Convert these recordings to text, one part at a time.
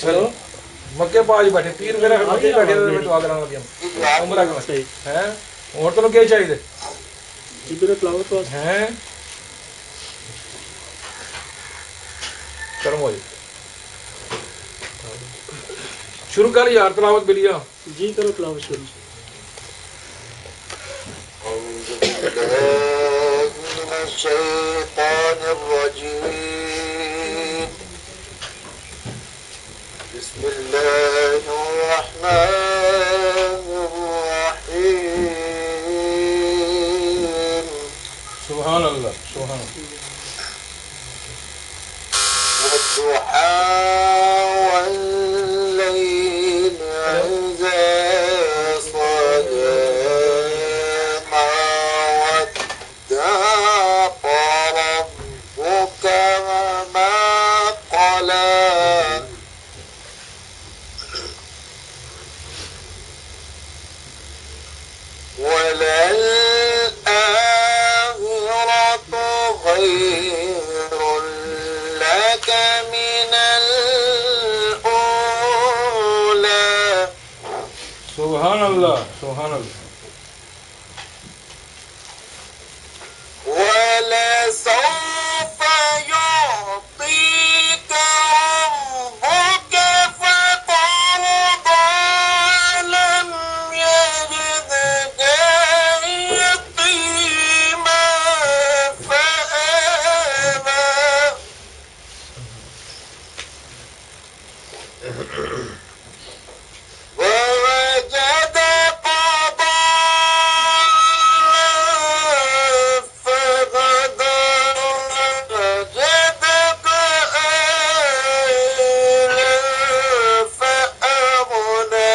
چلو مکے پاج بیٹھے پیر میرا مکے بیٹھے میں دعا کرانا لگا عمرہ کا ہیں اور تو کیا چاہیے جی میرے فلاور تو ہیں کرم ہو جائے شروع کر یار تلاوت بلیا جی کرو فلاور شروع من الشيطان الرجيم بسم الله الرحمن الرحيم سبحان اللہ سبحان اللہ والضحى والليل إذا سجى ما ودعك ربك وما قلى وللآخرة خير لك من الأولى سبحان اللہ سبحان اللہ ولسوف يعطيك ربك فترضى لم يجدك يتيما فآوى ووجدك ضالا فهدى ووجدك عائلا فأغنى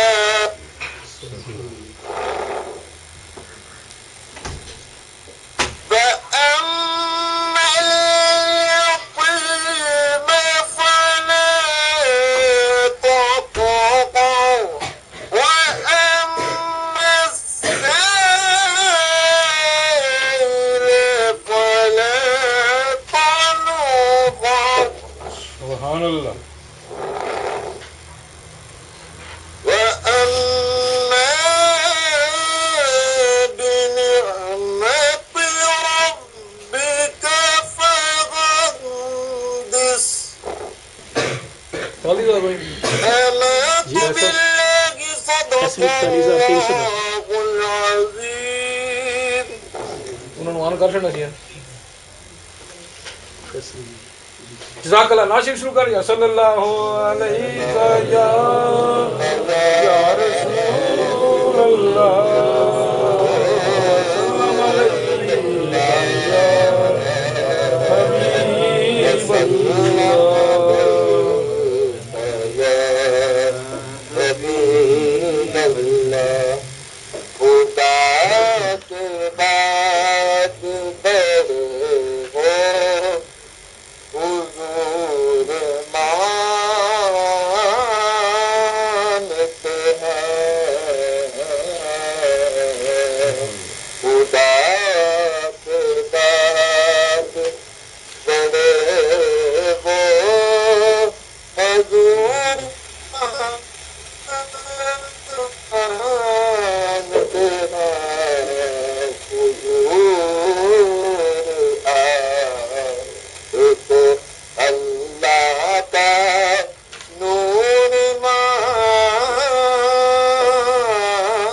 فأما اليتيم فلا تقهر وأما السائل فلا تنهر سبحان اللہ وأما بنعمة ربك فحدث چل دیا بھائی آمنت بالله صدق الله العظيم انہوں نے آن کر چڑنا سی جزاک اللہ ناشر شروع کر یا صلی اللہ علیہ یا رسول اللہ سلام علیہ یا حبیب اللہ حبیب اللہ خدا کے بات بڑے ہو حضور مانتے ہیں خدا کے بات بڑے ہو حضور مانتے ہیں حضور تو اللہ کا نور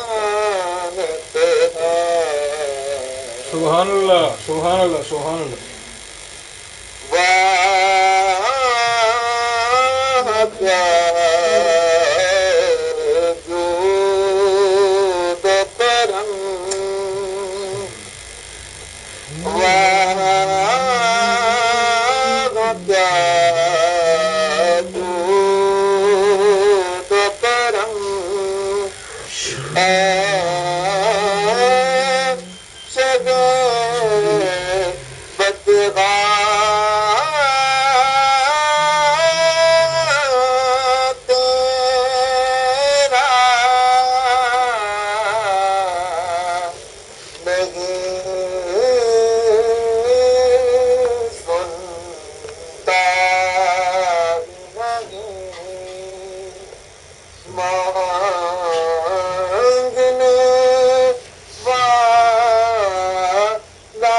مانتے ہیں سبحان اللہ سبحان اللہ سبحان اللہ واہ کیا جود کرم واہ کیا جود کرم شگے بدغات مانگنے والا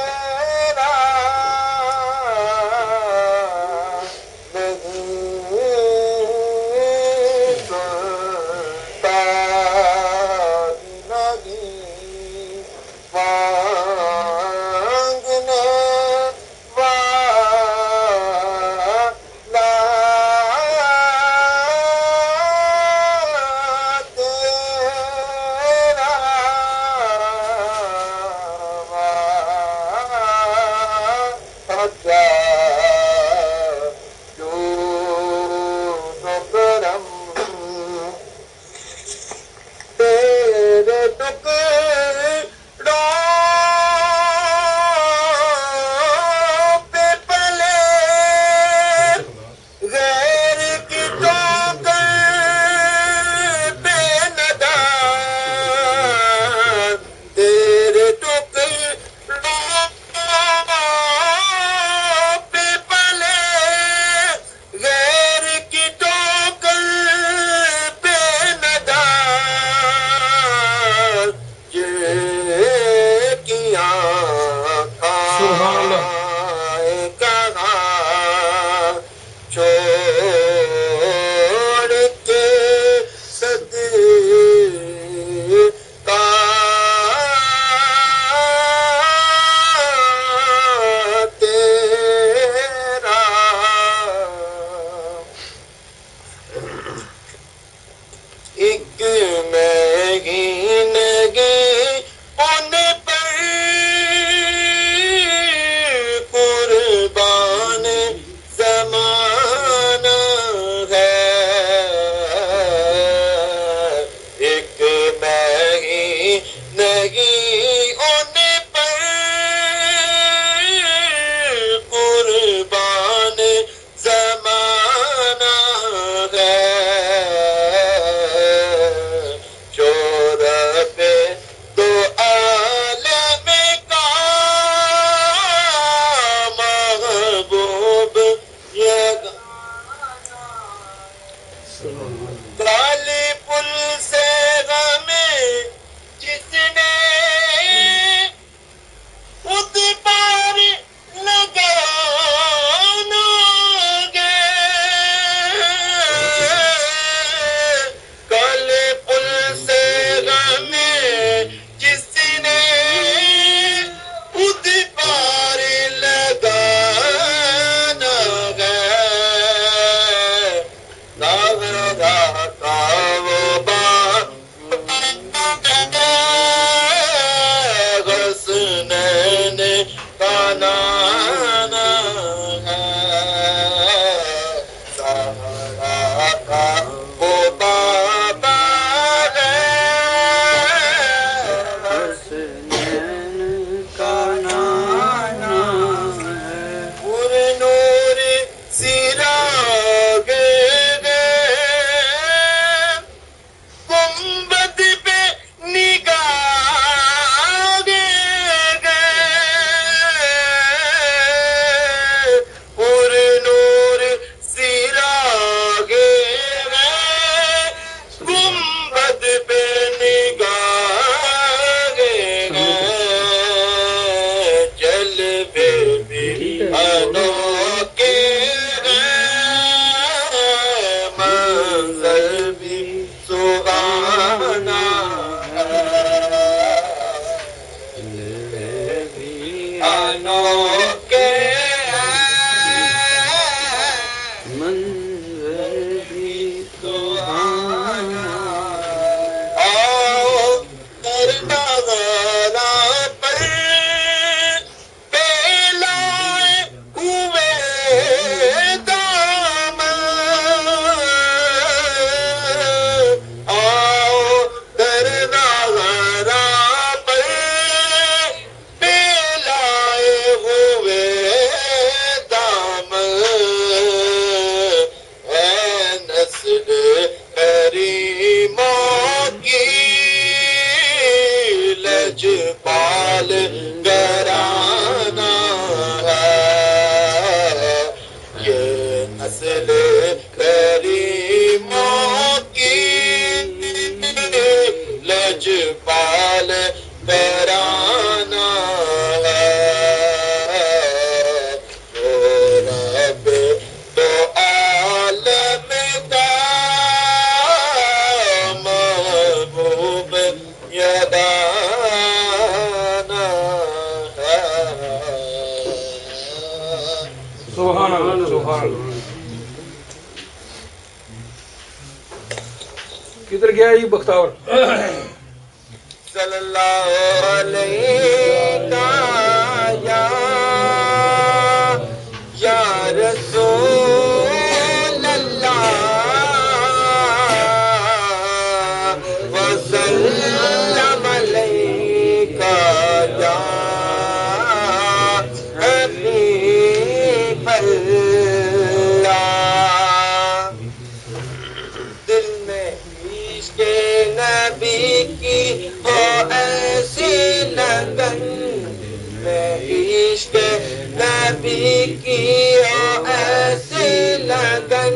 تیرا نہیں سنتا نہیں مانگنے والا تیرا وعدہ جود و کرم تیرے ٹکڑوں پہ پلے غیر کی ٹوکر پہ ندان تیرے ٹکڑوں پہ پلے غیر کی ٹوکر پہ ندان یہ کیا سبحان اللہ کہاں چھوڑ کے صدقہ تیرا ایک مہینگی ان پر قربان زمانہ ہے ایک مہینگی ان پر قربان زمانہ ہے چورب دو عالم کا محبوب یہ کالی پل سے غم جس نے خود پار لگانا گے کالی پل سے غم جس نے خود پار لگانا گے غسنین کا نانا ہے سہارا کا وہ بابا ہے حسنین کا نانا ہے پر نور سراغ گنبد پہ نگاہ پر نور سراغ گنبد پہ نگاہ جلوے بھی انوکھے منظر بھی سہانا انوکھے منظر بھی سہانا آؤ کرنا ذرا پر پھیلائے ہوئے دامن آؤ کرنا ذرا پر پھیلائے ہوئے سبحان اللہ سبحان اللہ. کدھر گیا یہ بختاور؟ صلی اللہ علیہ یا رسول اللہ وسلم علیکہ یا حبیب اللہ. دل میں عشق نبی کی ہو ایسی لگن، میں عشق نبی کی ہو ایسی لگن،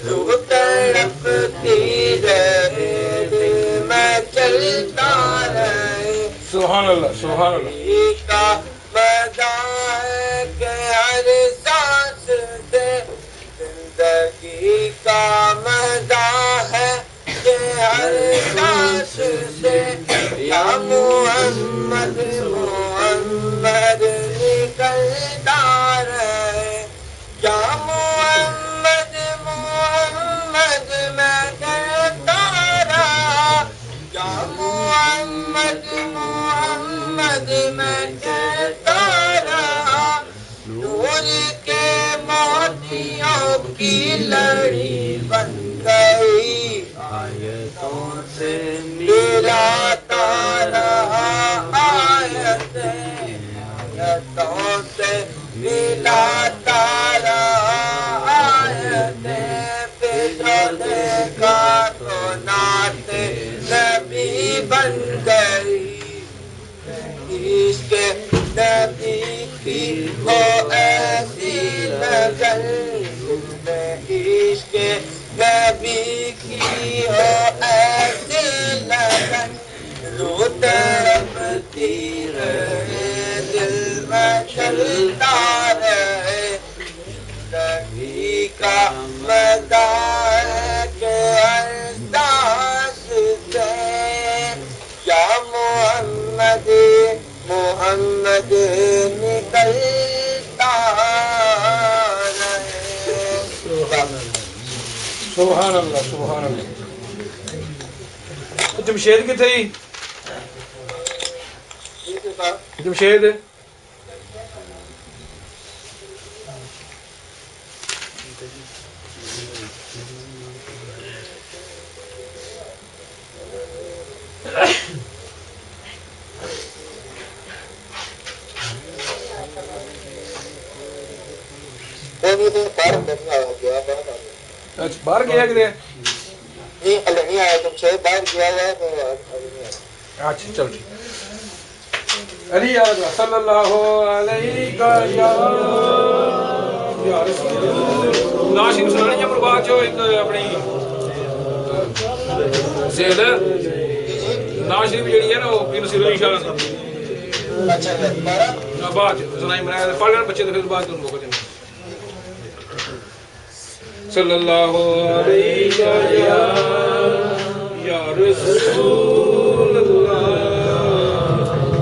روح تڑپتی رہے دل میں چلتا رہے. سبحان اللہ سبحان اللہ. کا مزہ ہے کہ ہر سانس سے، زندگی کا مزہ ہے کہ ہر سانس سے، یا محمد محمد نکلتا رہے، یا محمد محمد میں کہتا رہا، یا محمد محمد میں کہتا رہا. نور کے موتیوں کی لڑی بن گئی، آیتوں سے ملاتا رہا، آیتوں سے ملاتا رہا، آیتیں پہ جو دیکھا تو نعت نبی بن گئی. عشق نبی کی ہو ایسی لگن، میں عشق نبی کی ہو ایسی لگن، روح تڑپتی رہے دل میں چلتا رہے. نبی کا مزہ ہے کہ ہر سانس سے، یا محمد محمد نکلتا رہے. سبحان اللہ سبحان اللہ. جمشید کتنے ہی؟ جمشید اچھا باہر گیا کدھر؟ نہیں آیا تم سے باہر گیا ہے. اچھا چل ٹھیک. علی صلی اللہ علیہ ناشی سنانی ہے پر بعد جو ایک اپنی زیل ناشی بھی جڑی ہے نا وہ پیر نصیر علی شاہ بعد سنائی بنایا پڑھ لینا بچے تو پھر بعد ان کو کریں. صلی اللہ علیہ یا رسول اللہ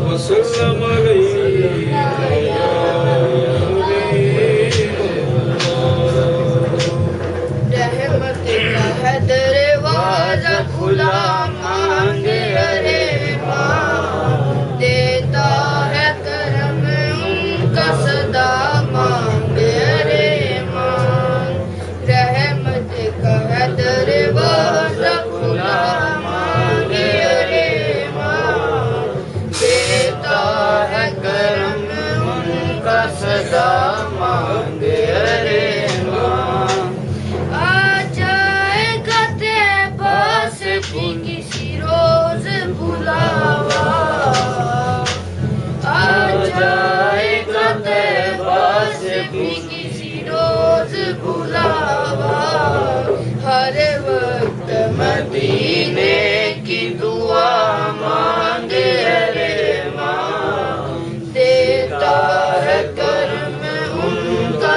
وسلم علیہ یا حبیب اللہ. رحمت کا ہے دروازہ کھلا مانگے ارے ماں، دیتا ہے کرم ان کا صدا مانگے ارے ماں. رحمت کا ہے دروازہ کھلا مانگے ارے ماں، دیتا ہے کرم ان کا صدا مانگے ارے ماں. آ جائے گا تیرے پاس بھی کسی روز بلاوا، آ جائے گا تیرے پاس بھی کسی روز بلاوا. ہر وقت مدینے کی دعا مانگے ارے ماں، دیتا ہے کرم ان کا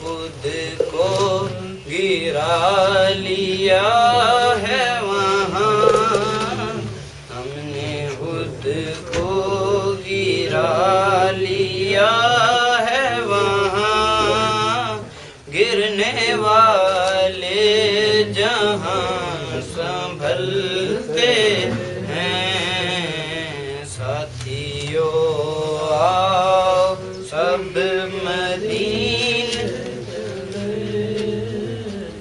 خود کو گرا لیا ہے وہاں، ہم نے خود کو گرا لیا ہے وہاں، گرنے والے جہاں سنبھلتے ہیں، ساتھیوں آؤ سب مدین،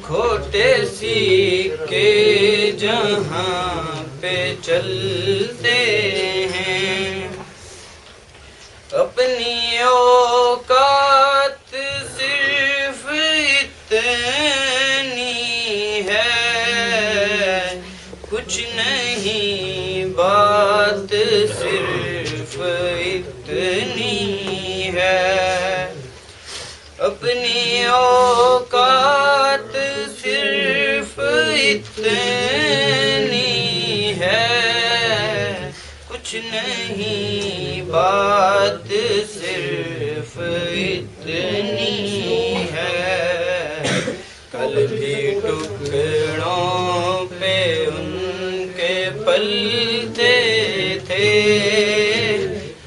کھوٹے سکے جہاں پہ چلتے ہیں، اپنی اوقات صرف اتنی ہے، کچھ نہیں بات صرف اتنی ہے، اپنی اوقات صرف اتنی ہے، کچھ نہیں بات صرف اتنی ہے، کل بھی ٹکڑوں پہ ان کے پلتے تھے،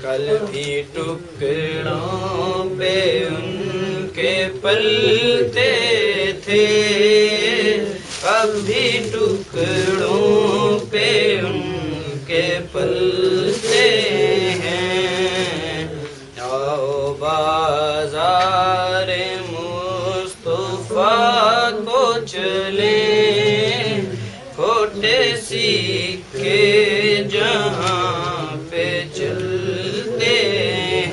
کل بھی ٹکڑوں پہ ان کے پلتے تھے، اب بھی ٹکڑوں پہ ان کے پلتے ہیں، آؤ بازار مصطفیٰ کو چلیں، کھوٹے سکے جہاں پہ چلتے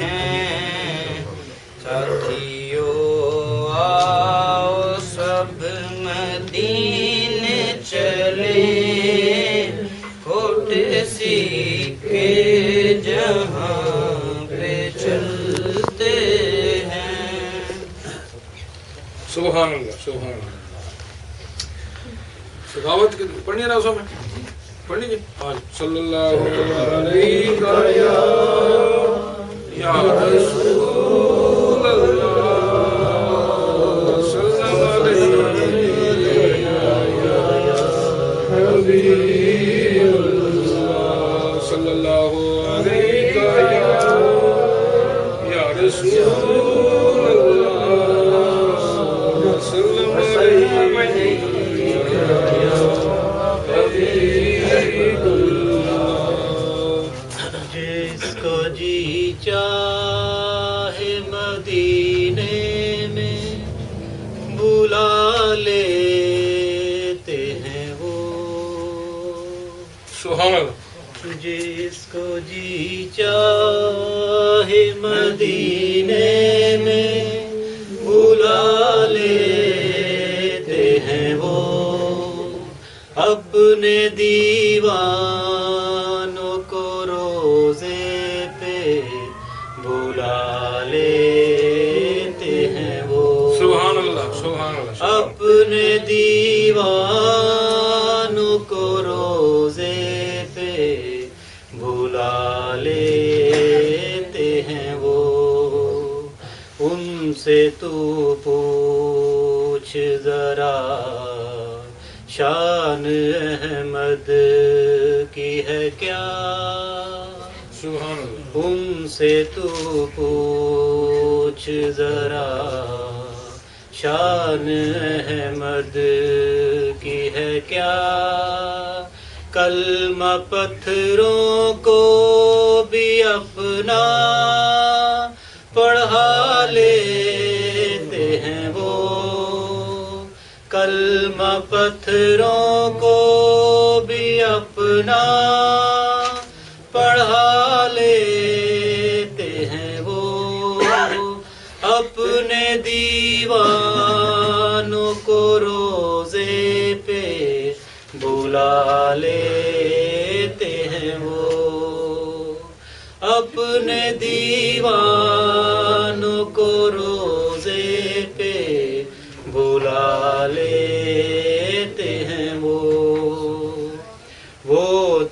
ہیں، ساتھیوں آؤ سب مدینے چلیں، کھوٹے سکے جہاں پہ چلتے ہیں۔ سبحان اللہ سبحان اللہ۔ سخاوت پڑھنی راسوں میں پڑھنی جی آج صلی اللہ علیہ یا رسول اللہ، صلی اللہ علیہ یا حبیب اللہ، صلی اللہ علیہ یا رسول اللہ، صلی اللہ علیہ جس کو جی چاہے مدینے میں بلا لیتے ہیں وہ، سبحان اللہ، جس کو جی چاہے مدینے میں بلا لیتے ہیں وہ، اپنے دیوانوں کو روزے پہ بلا لیتے ہیں وہ، سبحان اللہ سبحان اللہ، اپنے دیوانوں کو روزے پہ بلا لیتے ہیں وہ، ان سے تو پوچھ ذرا شان احمد کی ہے کیا، سبحان اللہ، ان سے تو پوچھ ذرا شان احمد کی ہے کیا، کلمہ پتھروں کو بھی اپنا پڑھا لیتے ہیں وہ، کلمہ پتھروں کو بھی اپنا پڑھا لیتے ہیں وہ، اپنے دیوانوں کو روزے پہ بلا لیتے ہیں وہ، اپنے دیوانوں کو روزے پہ بلا لیتے ہیں وہ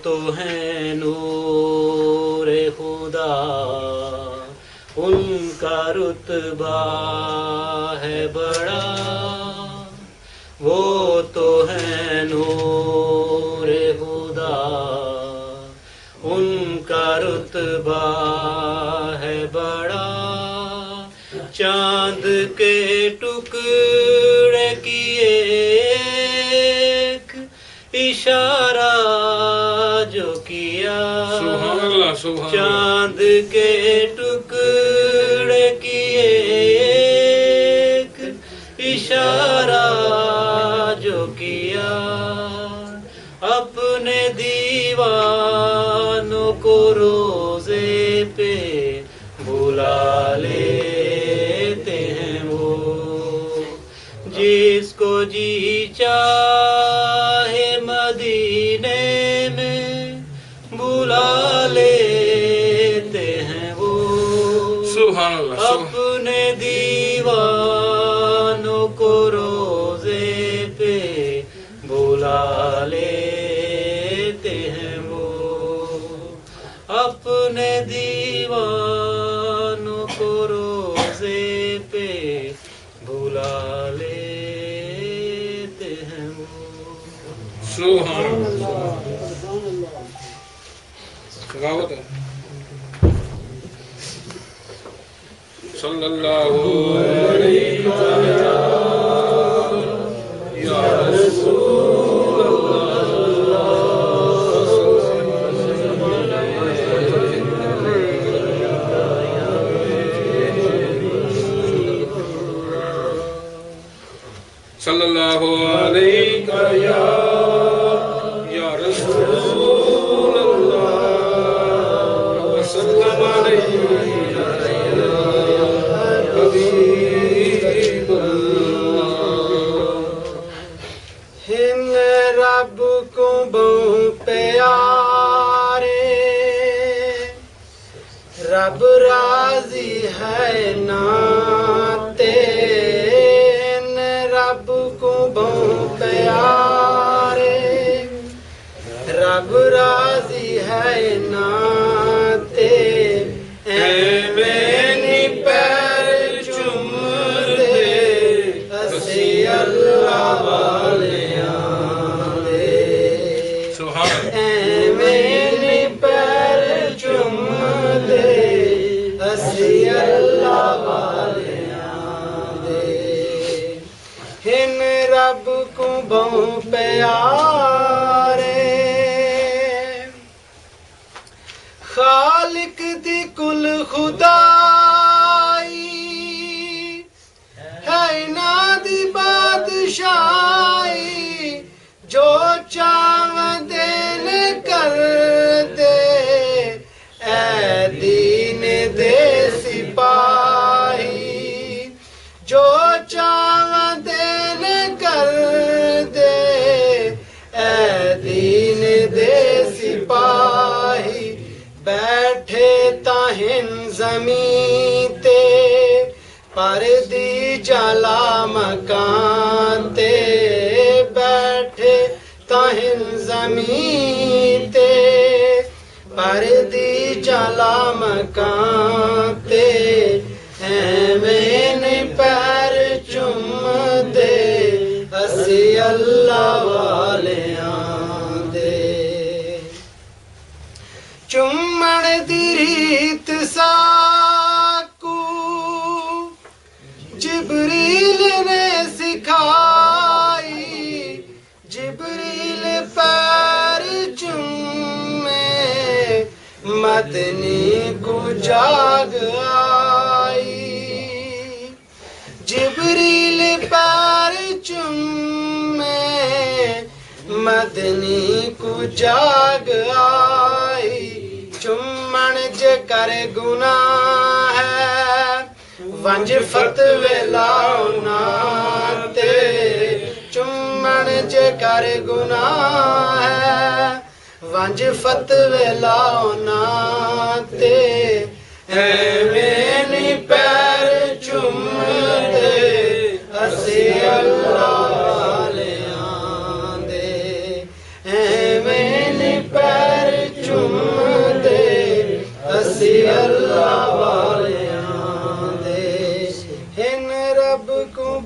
تو ہیں نور خدا، ان کا رتبہ ہے بڑا وہ تو ہے نور خدا ان کا رتبہ ہے بڑا چاند کے ٹکڑے کی ایک اشارہ جو کیا سبحان اللہ سبحان اللہ چاند کے ٹکڑے کی ایک اشارہ جو کیا اپنے دیوانوں کو روزے پہ بلا لیتے ہیں وہ جس کو جی چاہے مدینے میں بلا لیتے ہیں وہ سبحان اللہ اپنے دیوانوں کو روزے پہ بلا لیتے ہیں وہ اپنے دیوانوں کو روزے پہ بلا لیتے ہیں وہ سبحان اللہ سخاوت ہے صلی اللہ علیہ یا رسول صلی اللہ علیہ یا رسول اللہ وسلم علیہ حبیب اللہ ہن رب کو بہت پیارے رب راضی ہے ناتے رب کو بہت پیارے رب راضی ہے ناتے ایمینی پیر چوم دے اسی اللہ والیاں دے ایمینی پیر چوم دے اسی اللہ والیاں دے ہن رب کو بہت پیارے خالق دی کل خدائی ہے نا دی بادشاہی جو چاہ دین کر دے اے دین دے سپاہی جو چاہ دین کر دے اے دین دے سپاہی بیٹھے تاہن زمین تے پر دی جلا مکان تے بیٹھے تاہن زمین تے پر دی جلا مکان تے ایمین پیر چوم دے اسی اللہ والیاں دے چومن دی ریت ساکو جبریل نے سکھائی جبریل پیر چومے مدنی کو جاگ آئی جبریل پیر چومے مدنی کو جاگ آئی چومن جے کر گناہ ہے ونج فتوے لاؤنا تے چومن جے کر گناہ ہے ونج فتوے لاؤنا تے ایمینی پیر چوم دے اسی اللہ والیاں دے ایمینی پیر چوم دے اسی اللہ والیاں دے ہن رب کو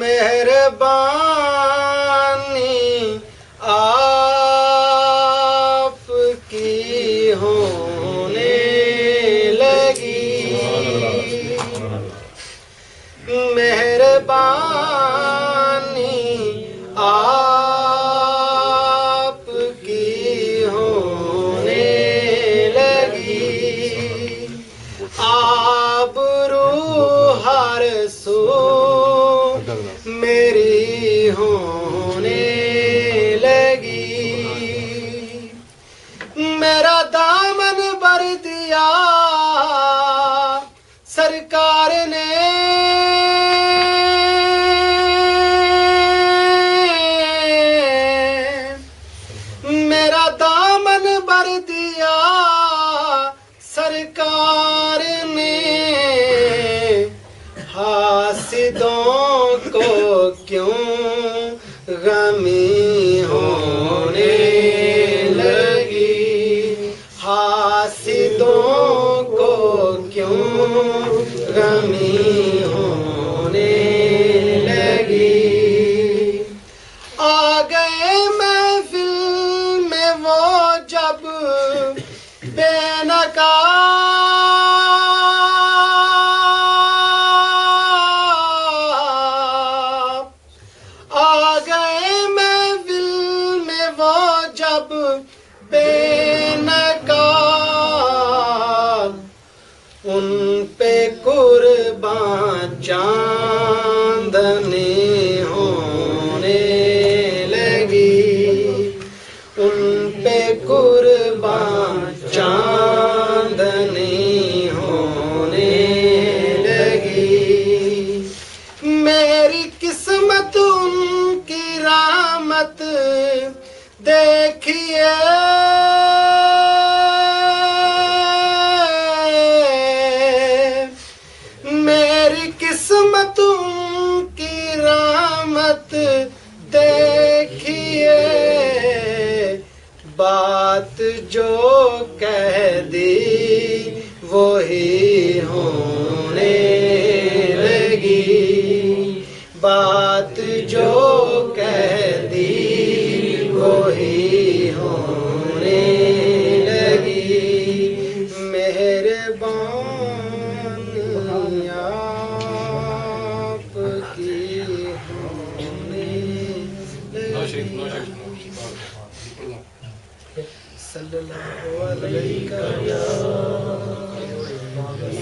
مہربانی آپ کی ہونے لگی، مہربانی آپ کی ہونے لگی، آبرو ہر سو میری ہونے لگی، میرا دامن بھر دیا سرکار نے، میرا دامن بھر دیا سرکار نے، حاسدوں کو کیوں غمی ہونے لگی، حاسدوں کو کیوں غمی ہونے لگی، آ گئے محفل میں وہ جب بے نقاب، آ گئے محفل میں وہ جب بے نقاب، ان پہ قربان چاندنی ہونے لگی، ان پہ قربان چاندنی ہونے لگی، میری قسمت ان کی رحمت دیکھیے، میری قسمت ان کی رحمت دیکھیے، بات جو کہہ دی وہی ہونے لگی، بات جو کہہ دی وہی ہونے لگی، مہربانی آپ کی ہونے لگی، صلی اللہ علیہ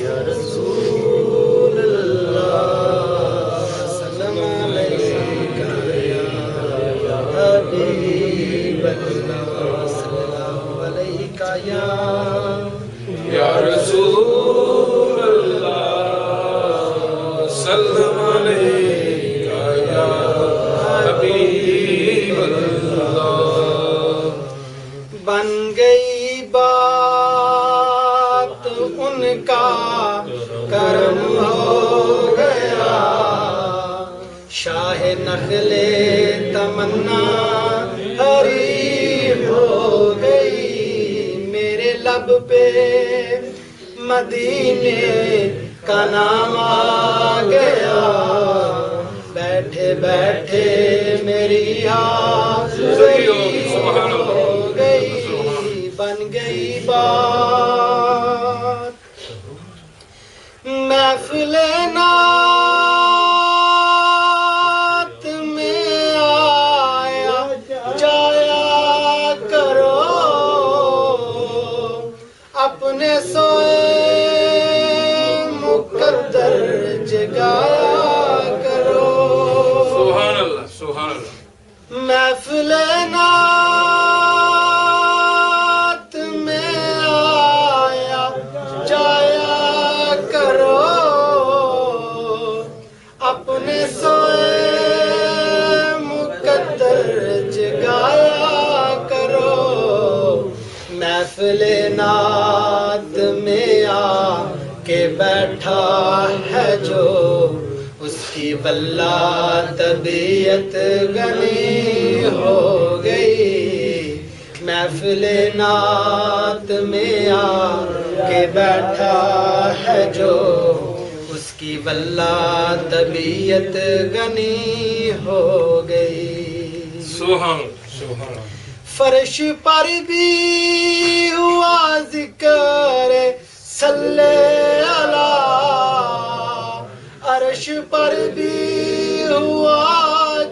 یا رسول اللہ، سلام علیکہ یا حبیب اللہ، صلی اللہ علیکہ یا رسول اللہ، سلام علیکہ یا حبیب اللہ، بن گئی بات ان کا کرم ہو گیا، شاہ نخل تمنا ہری ہو گئی، میرے لب پہ مدینے کا نام آ گیا، بیٹھے بیٹھے میری حاضری ہو گئی، بن گئی بات محفل نعت میں آیا جایا کرو، اپنے سوئے مقدر جگایا کرو، سبحان اللہ سبحان اللہ، محفل نعت میں آیا جایا کرو، اپنے سوئے مقدر جگایا کرو، محفل نعت میں آ کے بیٹھا ہے جو، اس کی واللہ طبیعت غمی ہو گئی، محفل نعت میں آ کے بیٹھا ہے جو، اس کی واللہ طبیعت غنی ہو گئی. سبحان سبحان. فرش پر بھی ہوا ذکر صلی اللہ، عرش پر بھی ہوا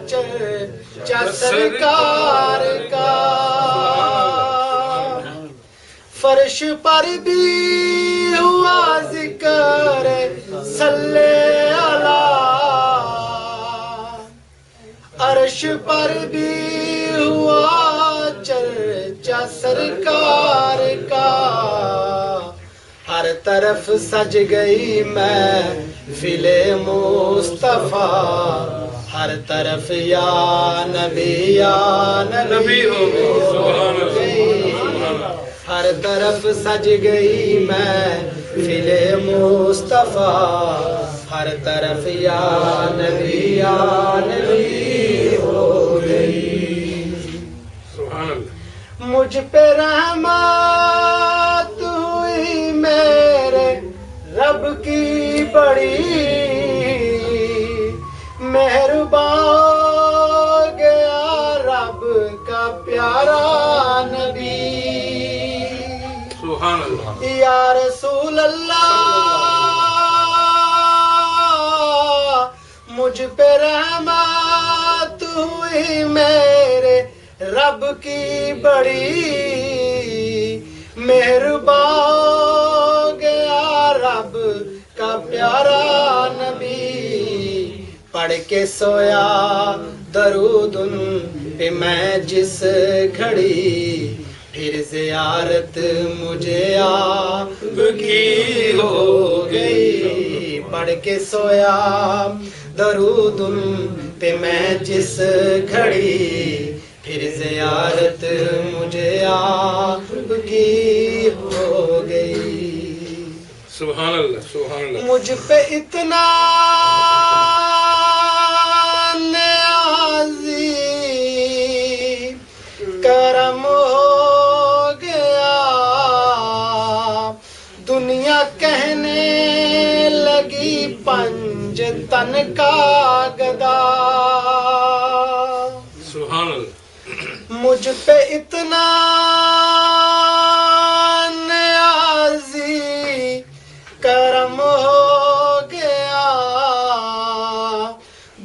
چرچا سرکار کا. فرش پر بھی ہوا ذکر صلی اللہ، عرش پر بھی ہوا چرچا سرکار کا. ہر طرف سج گئی محفل مصطفیٰ، ہر طرف یا نبی ہو گئی. ہر طرف سج گئی محفل مصطفیٰ، ہر طرف یا نبی ہو گئی. مجھ پہ رحمت ہوئی میرے رب کی بڑی، مہربان گیا رب کا پیارا نبی. سبحان اللہ. یا رسول اللہ مجھ پہ رحمت ہوئی میرے رب کی بڑی، مہربان گیا رب کا پیارا نبی. پڑھ کے سویا درود ان پہ میں جس گھڑی، پھر زیارت مجھے آپ کی ہو گئی. پڑھ کے سویا درود ان پہ میں جس گھڑی، پھر زیارت مجھے آپ کی ہو گئی. سبحان اللہ سبحان اللہ. مجھ پہ اتنا نیازی کرم ہو گیا، دنیا کہنے لگی پنج تن کا گدا. سبحان اللہ. مجھ پہ اتنا نیازی کرم ہو گیا،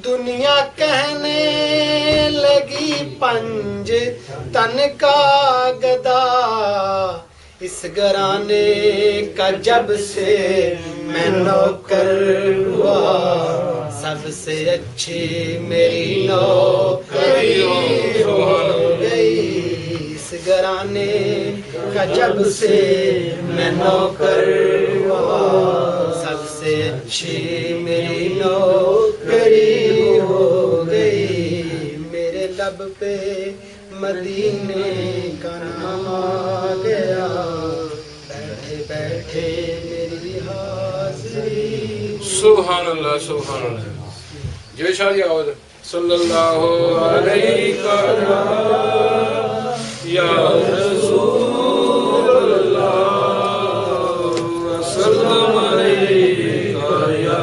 دنیا کہنے لگی پنج تن کا گدا. اس گھرانے کا جب سے میں نوکر ہوا، سب سے اچھی میری نوکری ہو گئی. اس گھرانے کا جب سے میں نوکر ہوا، سب سے اچھی میری نوکری ہو گئی. میرے لب پہ مدینے کا نام آ گیا، بیٹھے بیٹھے میری حاضری. سبحان اللہ سبحان اللہ. جو شاہ جی آواز صلی اللہ علیہ یا رسول اللہ وسلم علیہ یا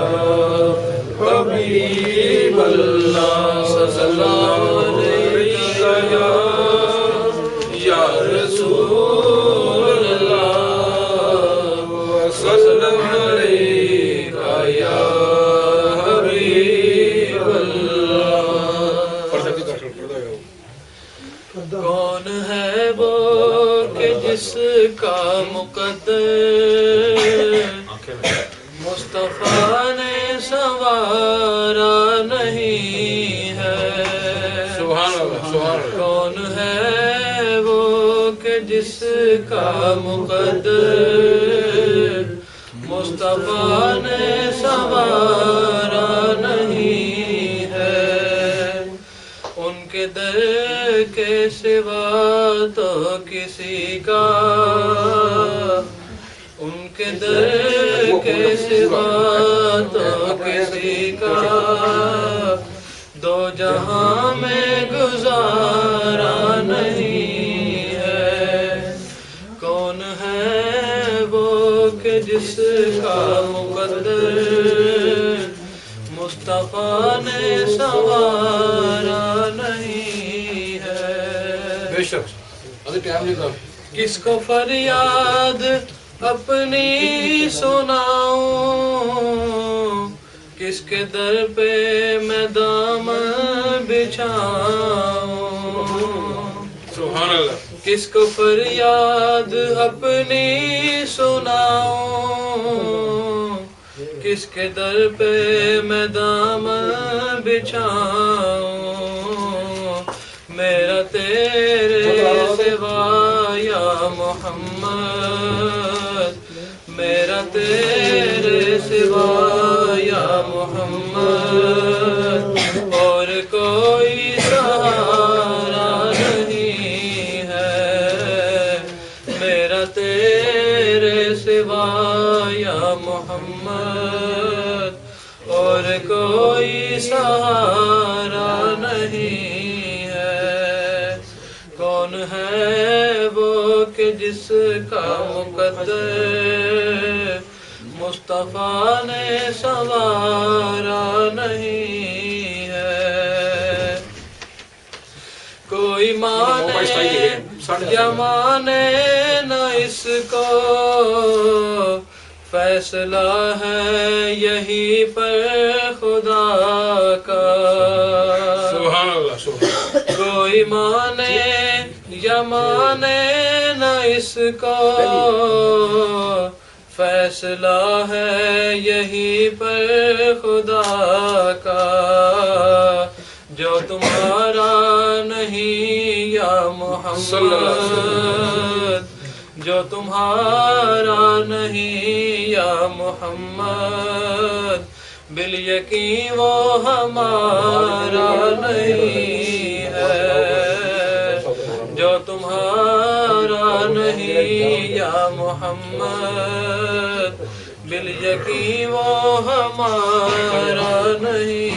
حبیب اللہ صلی اللہ علیہ یا رسول اللہ وسلم علیہ یا حبیب اللہ. کون ہے وہ کہ جس کا مقدر مصطفیٰ نے سنوارا نہیں ہے. سبحان اللہ سبحان اللہ. کون ہے وہ کہ جس کا مقدر مصطفیٰ نے سنوارا نہیں ہے. ان کے در کے سوا تو کسی کا، ان کے در کے سوا تو کسی کا دو جہاں میں گزارا نہیں ہے. کون ہے وہ کہ جس کا مقدر مصطفیٰ نے سنوارا نہیں ہے. بے شک ابھی ٹائم نہیں تھا. کس کو فریاد اپنی سناؤں، کس کے در پہ میں دامن بچھاؤں. سبحان اللہ. کس کو فریاد اپنی سناؤں، کس کے در پہ میں دامن بچھاؤں. میرا تیرے سوا یا محمد، میرا تیرے سوا یا محمد، اور کوئی سہارا نہیں ہے. میرا تیرے سوا یا محمد، اور کوئی سہارا نہیں ہے. کون ہے وہ کہ جس کا مقدر مصطفیٰ نے سنوارا نہیں ہے. کوئی مانے یا مانے نہ اس کو، فیصلہ ہے یہی پر خدا کا. سبحان اللہ. کوئی مانے یا مانے نہ اس کو، فیصلہ ہے یہی پر خدا کا. جو تمہارا نہیں یا محمد، جو تمہارا نہیں یا محمد، بالیقین وہ ہمارا نہیں ہے. جو تمہارا نہیں یا محمد، بالیقین وہ ہمارا نہیں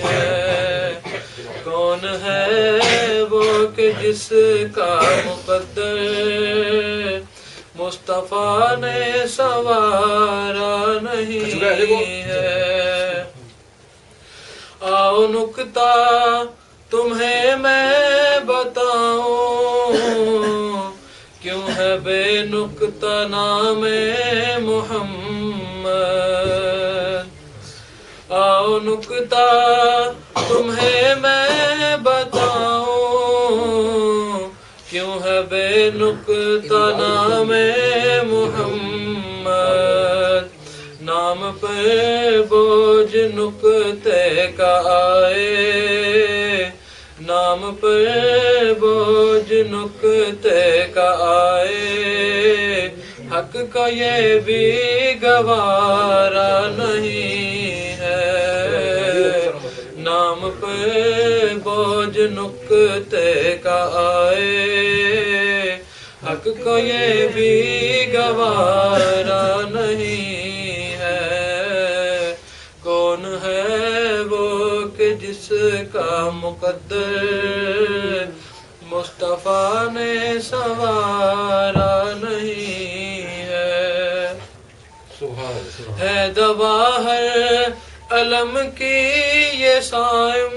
ہے. کون ہے وہ کہ جس کا مقدر مصطفیٰ نے سنوارا نہیں ہے. آؤ نکتہ تمہیں میں بتاؤں، کیوں ہے بے نکتہ نام محمد. آؤ نکتہ تمہیں میں بتاؤں، کیوں ہے بے نکتہ نام محمد. نام پر بوجھ نکتے کا آئے، نام پر بوجھ نکتے کا آئے، حق کا یہ بھی گوارا نہیں ہے. نام پر بوجھ نکتے کا آئے، حق کو یہ بھی گوارا نہیں ہے. کون ہے وہ کہ جس کا مقدر مصطفیٰ نے سنوارا نہیں ہے. ہے دوا ہر علم کی یہ صائم،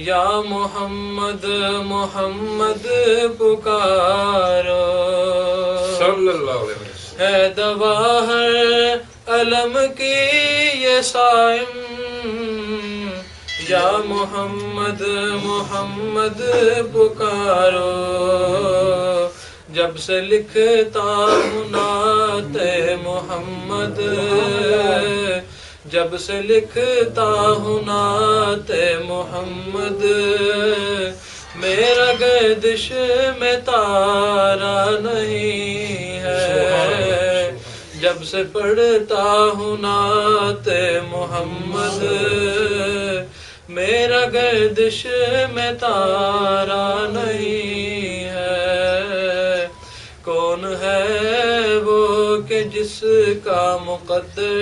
یا محمد محمد پکارو. صلی اللہ علیہ وسلم. ہے دوا ہر علم کی یہ صائم، یا محمد محمد پکارو. جب سے لکھتا ہوں نعت محمد، جب سے لکھتا ہوں نعت محمد، میرا گردش میں تارا نہیں ہے. جب سے پڑھتا ہوں نعت محمد، میرا گردش میں تارا نہیں ہے. کون ہے وہ کہ جس کا مقدر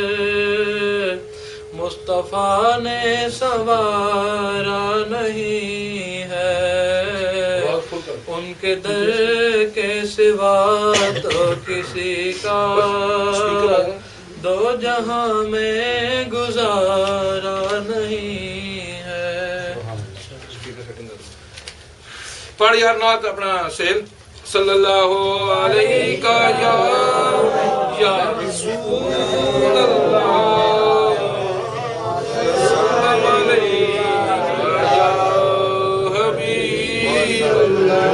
مصطفیٰ نے سنوارا نہیں ہے. ان کے در کے سوا تو کسی کا دو جہاں میں گزارا نہیں ہے. پڑھ یار نعت اپنا سیل صلی اللہ علیہ یا رسول اللہ سلام علیکہ یا حبیب اللہ.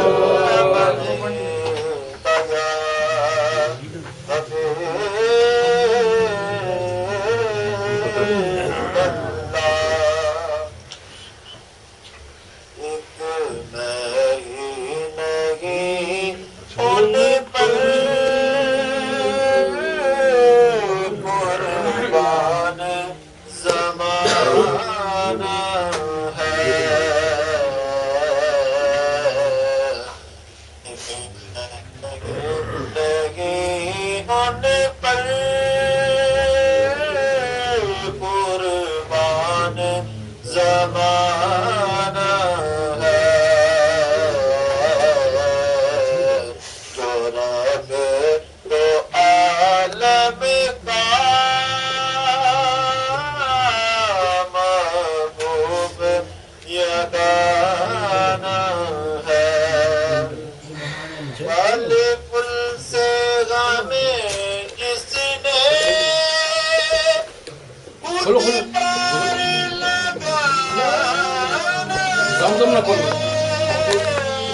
زمزم نہ کھولو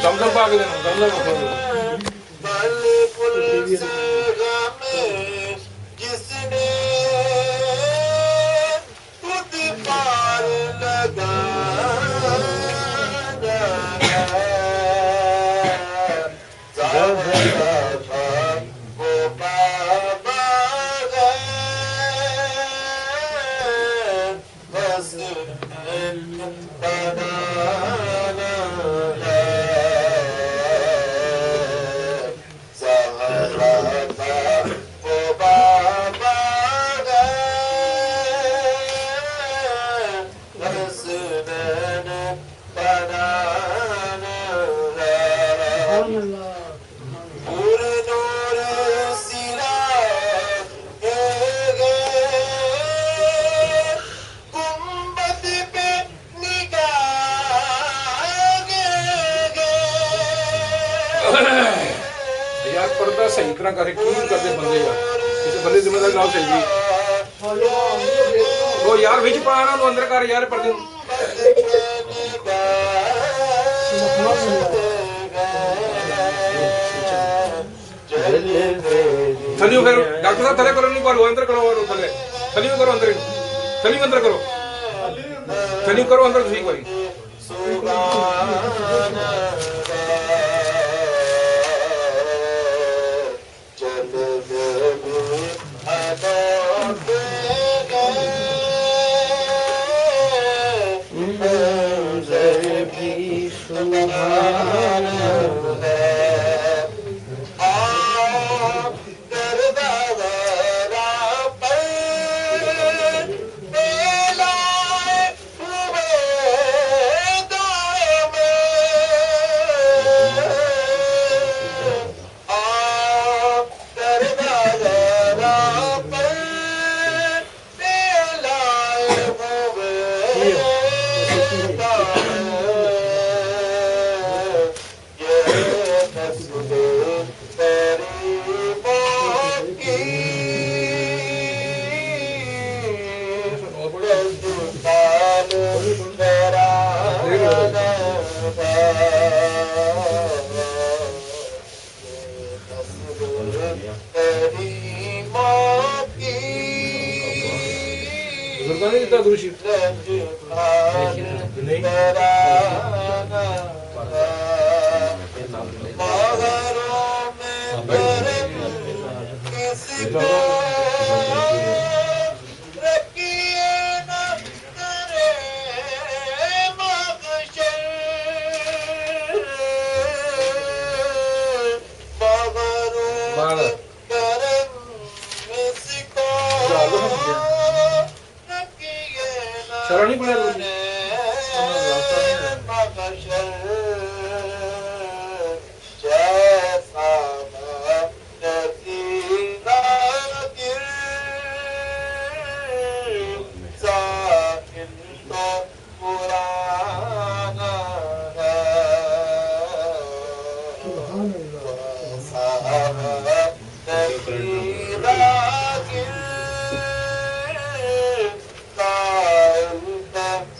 زمزم پا کے دینا زمزم نہ کھولو جس نے خود پار پردہ صحیح طرح کرے کیوں کرتے بندے یار کسی بندے ذمہ دار نہ چاہیے وہ یار وچ پا رہا اندر کر یار پردے تھلیو پھر ڈاکٹر صاحب تھلے کرو نہیں کرو اندر کرو تھلے تھلیو کرو اندر تھلیو اندر کرو تھلیو کرو اندر ٹھیک ہوئی بزرگان دیتا دروشی نہیں شرانی پڑھا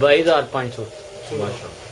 22,500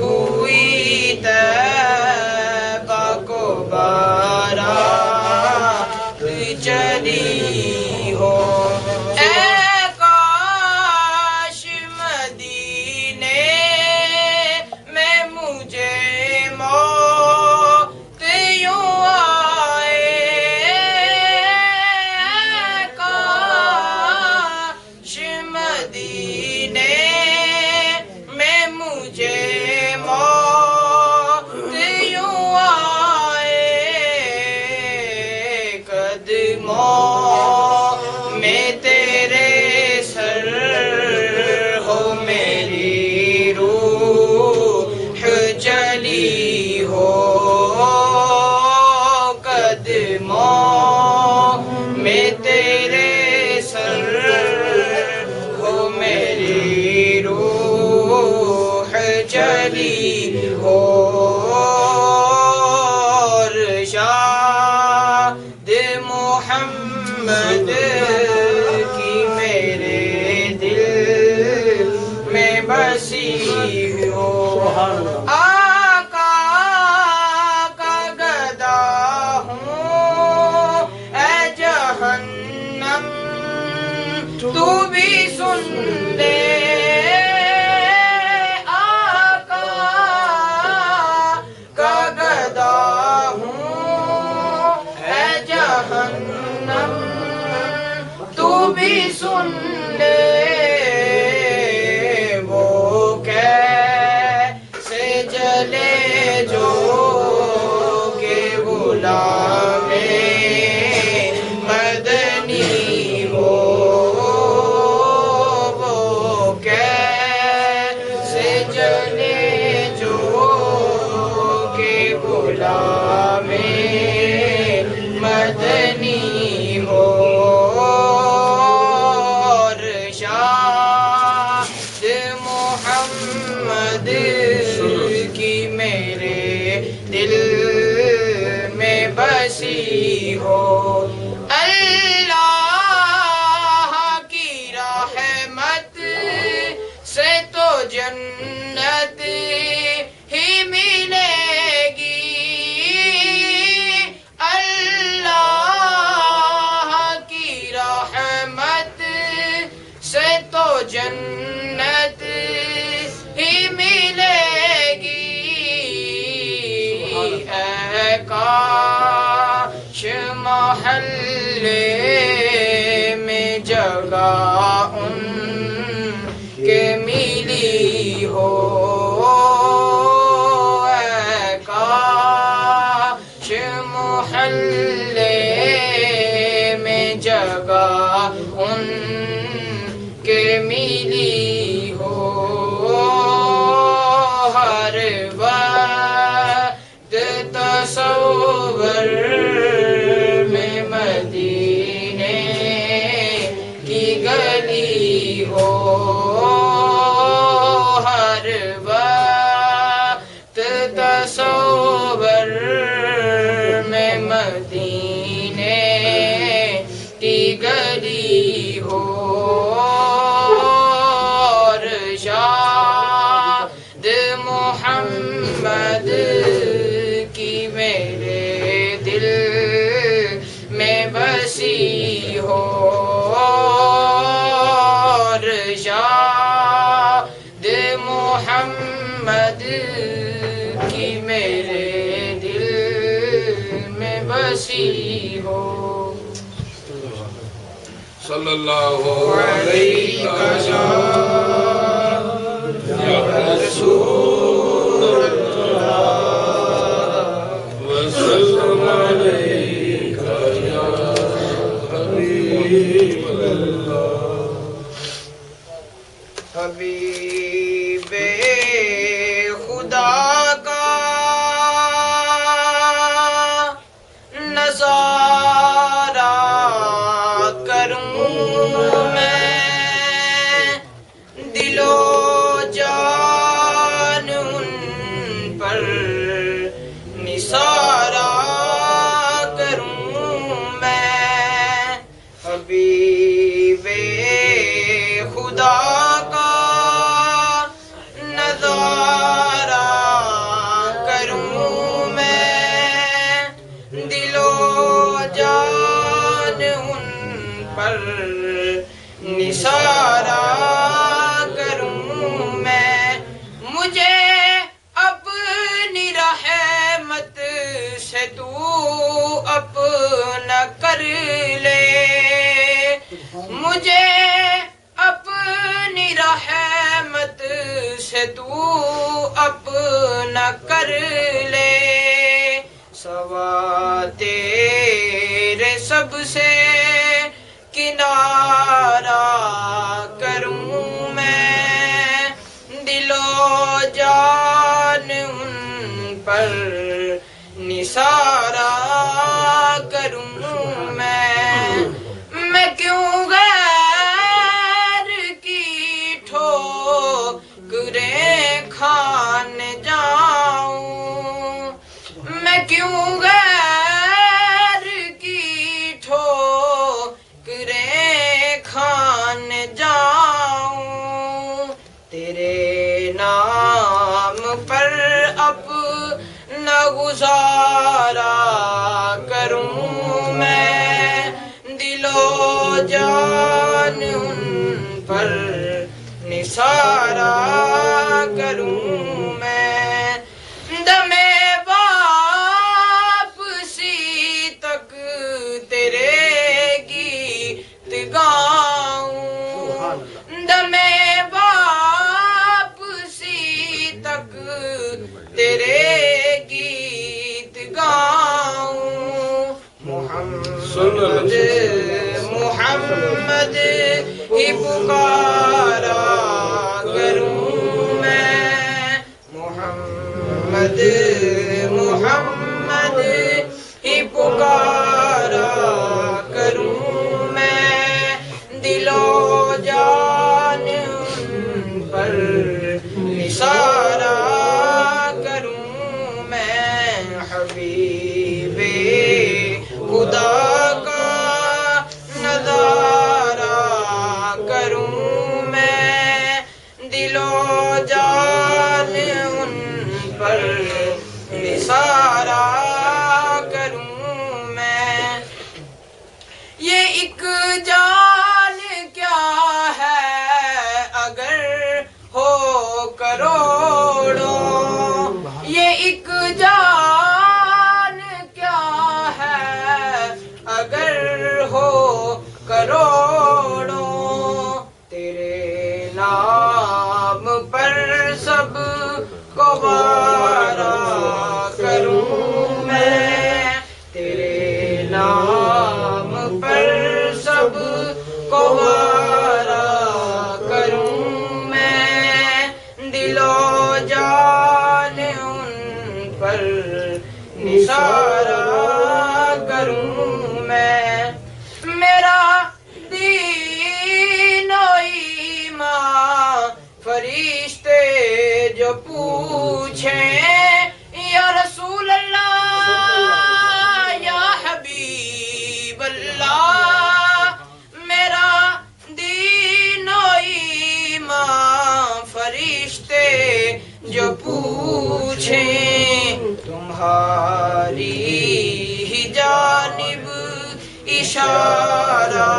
ہوئی طیبہ کو بارات چلی ہو اے کاش مدینے میں مجھے موت یوں آئے اے کاش مدینے میں مجھے موت یوں آئے قدموں میں تیرے سر ہو میری روح چلی ہو قدموں میں تیرے سر ہو میری روح چلی ہو ارشاد محمد کی میرے دل میں بسی ہو آقا کا گدا ہوں اے جہنم تو بھی سن لے آقا کا گدا ہوں اے جہنم تو بھی سن لے وہ کیسے جلے جو کہ غلام مدنی ہو وہ کیسے جلے جو کہ غلام مدنی ہو ارشاد محمد کی میرے دل میں بسی ہو اللہ کی رحمت سے تو جنت ہی ملے گی اللہ کی رحمت سے تو جنت ہی ملے گی اے کاش محلے میں جگہ ان کے ملی ہو اے کاش محلے میں جگہ ان کے ملی ہو ہر وقت تصور میں مدینے کی گلی ہو ہر وقت تصور میں مدینے کی گلی ہو ارشاد محمد کی میرے دل میں بسی ہو ارشاد محمد کی میرے دل میں بسی ہو صلی اللہ علیہ وسلم یا رسول اللہ وسلم علیک یا حبیب اللہ حبیب خدا کا نظارہ کروں میں دل و جان تو اپنا کر لے، مجھے اپنی رحمت سے تو اپنا کر لے، سوا تیرے سب سے کنارہ کروں میں، دل و جان ان پر نثارہ کروں میں کیوں غیر کی ٹھوکریں کھان جاؤں، میں کیوں غیر کی ٹھوکریں کھان جاؤں، تیرے نام پر اپنا گزارا کروں میں، دل و جان ان پر نثارہ کروں میں، دم واپسی تک تیرے گیت گاؤں، دم واپسی تک تیرے گیت گاؤں، محمد محمد ہی پکارا کروں میں، محمد محمد ہی پکارا کروں میں، دل و جان ان پر نثارہ کروں میں، حبیب خدا کا نظارہ کروں میں، دل و جان ان پر نثارہ کروں میں، یہ ایک جان کیا ہے اگر ہو کروڑوں، یہ ایک جان کیا ہے اگر ہو کروڑوں، تیرے نام پر سب کو وارا کروں میں، تیرے نام پر سب کو وارا کروں میں، دل و جان ان پر نثارہ کروں میں، میرا دین و ایمان فرشتے جو پوچھیں یا رسول اللہ یا حبیب اللہ، میرا دین و ایمان فرشتے جو پوچھیں، تمہاری ہی جانب اشارہ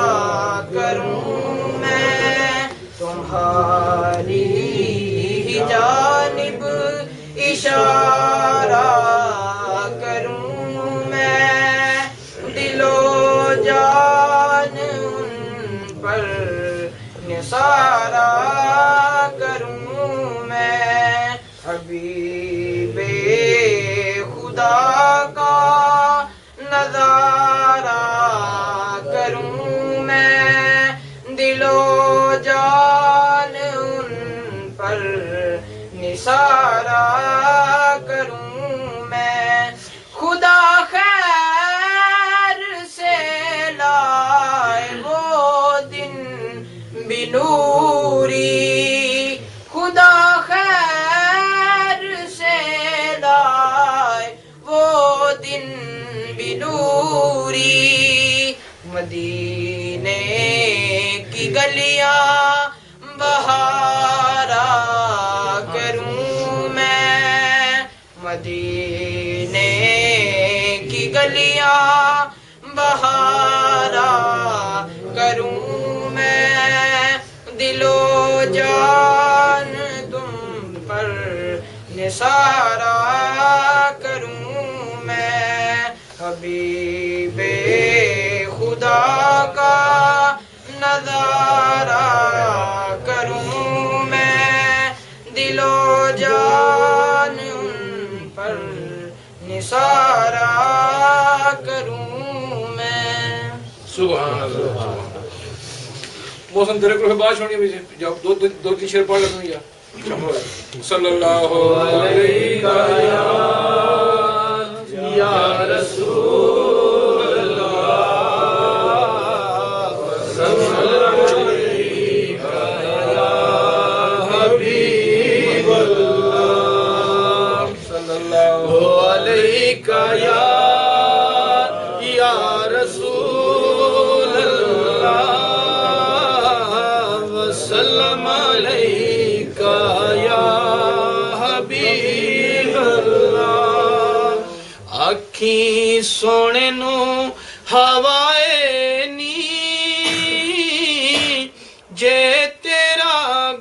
کروں میں، تمہاری ہی جانب اشارہ کروں میں، دل و جان ان پر نثارہ کروں میں، حبیب خدا کا نظارہ کروں میں، دل و جان ان پر نثارہ کروں میں، خدا خیر سے لائے وہ دن بنوری، خدا خیر سے لائے وہ دن بنوری، مدینے کی گلیاں بہارا کروں میں، مدینے کی گلیاں بہارا کروں میں، دل و جان تم پر نثارہ کروں میں، حبیب خدا کا نظارہ کروں میں، دل و جان ان پر نثارہ کروں میں۔ سبحان اللہ۔ محسن تیرے کو بات چھوڑنی ہے، جب دو تین شعر پڑھ لیتا ہوں یا صلی اللہ علیہ یا رسول اللہ صلی اللہ یا حبیب اللہ صلی اللہ علیہ یا رسول اللہ وسلم علیک یا حبیب اللہ۔ اکھیں سونے نو ہوائے نی جے تیرا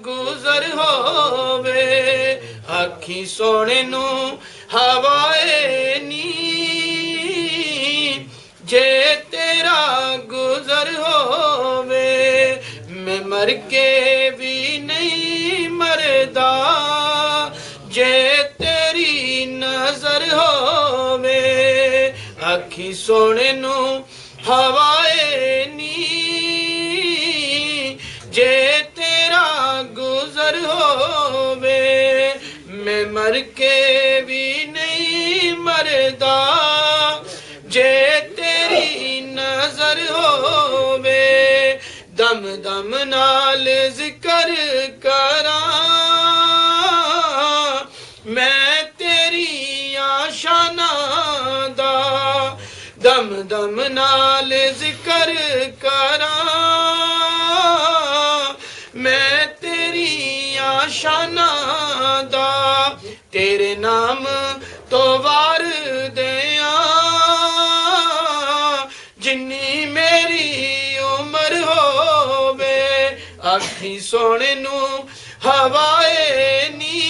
گزر ہووے، اکھیں سونے نو ہوائے نی جے تیرا گزر ہووے، میں مر کے بھی نہیں مردا جے تیری نظر ہووے، اکھی سونے نو ہوائے نی جے تیرا گزر ہووے، میں مر کے بھی نہیں مردا جے تیری نظر ہووے، دم دم نال ذکر کراں میں تیری آشانا دا، دم دم نال ذکر کراں میں تیری آشانا دا، تیرے نام تو وار دیاں جنی میری عمر ہووے، اکھی سونے نو ہوائے نی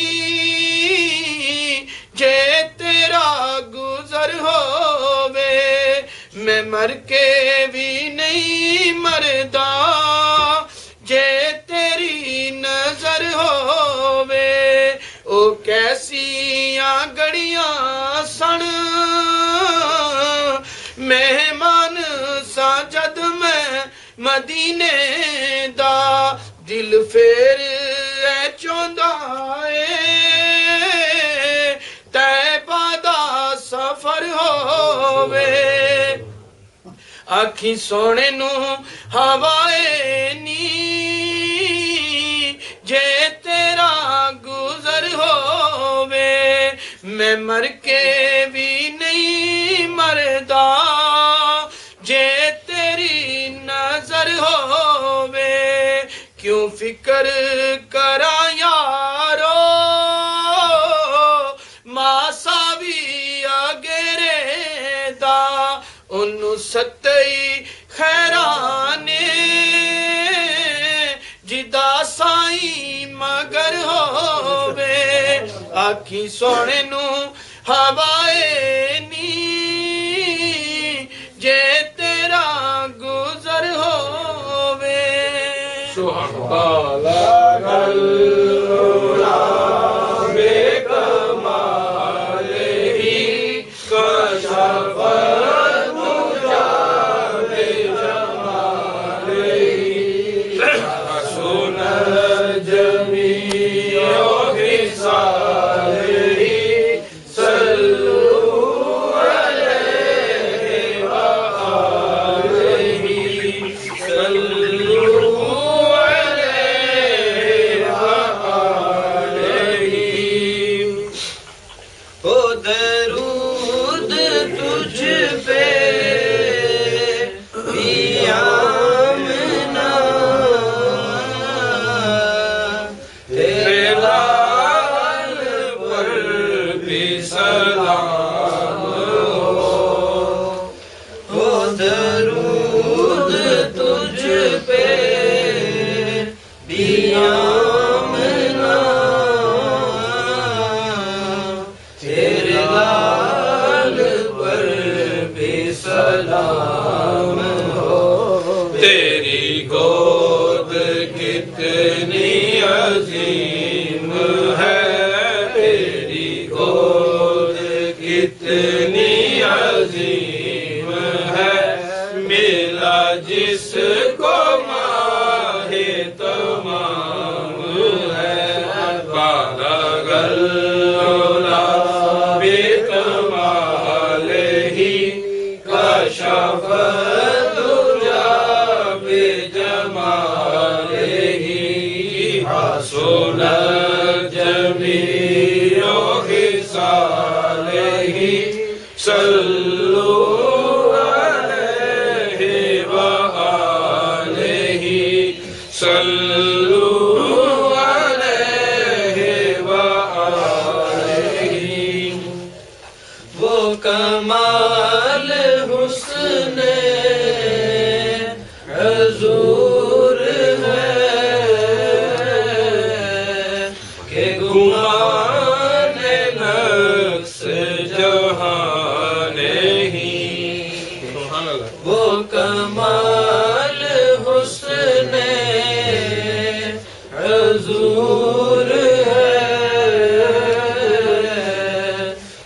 جے تیرا گزر ہووے، میں مر کے بھی نہیں مردا جے تیری نظر ہووے، او کیسیاں گڑیاں سن مہمان ساجد میں مدینے دا، دل پھر اے چوندا اے طیبہ دا سفر ہووے، اکھی سونے نو ہوائے نی جے تیرا گزر ہووے، میں مر کے بھی نہیں مردا جے تیری نظر ہووے، کیوں فکر کرا یارو ماساوی اگرے دا، انو ستئی خیرانے جدا سائیں مگر ہووے، آکھی سونے نو ہوائے نی جے تیرا گزر ہووے۔ سبحان تیرے لال پر بے غلام ہو تیری گود کتنی عظیم ہے تیری گود کتنی عظیم ہے ملا جس کو ماہ تمام ہے بالغ العلا بکمالہ کشف الدجی بجمالہ حسن جمیع خصالہ صلوا علیہ وآلہ صلوا علیہ وآلہ وہ کمال حسن حضور ہے کہ گمان نقص جہاں نہیں وہ کمال حسن حضور ہے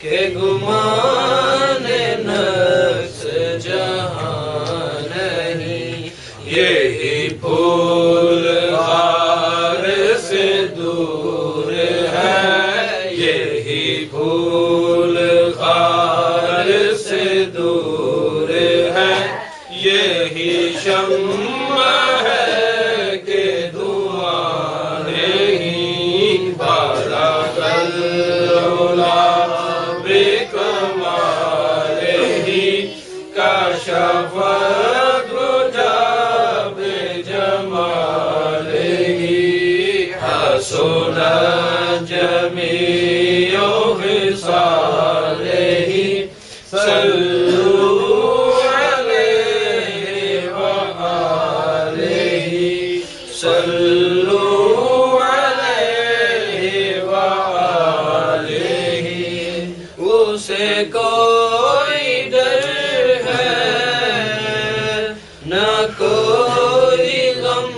کہ گمان نقص جہاں نہیں یہی پھول غار سے دور ہے یہی پھول غار سے دور ہے یہی شمع ہے کہ دعا نہیں بالغ العلا بکمالہ کشف الدجی بجمالہ حسن جمیع خصالہ صلوا علیہ وآلہ صلوا علیہ وآلہ اسے کوئی ڈر ہے نہ کوئی غم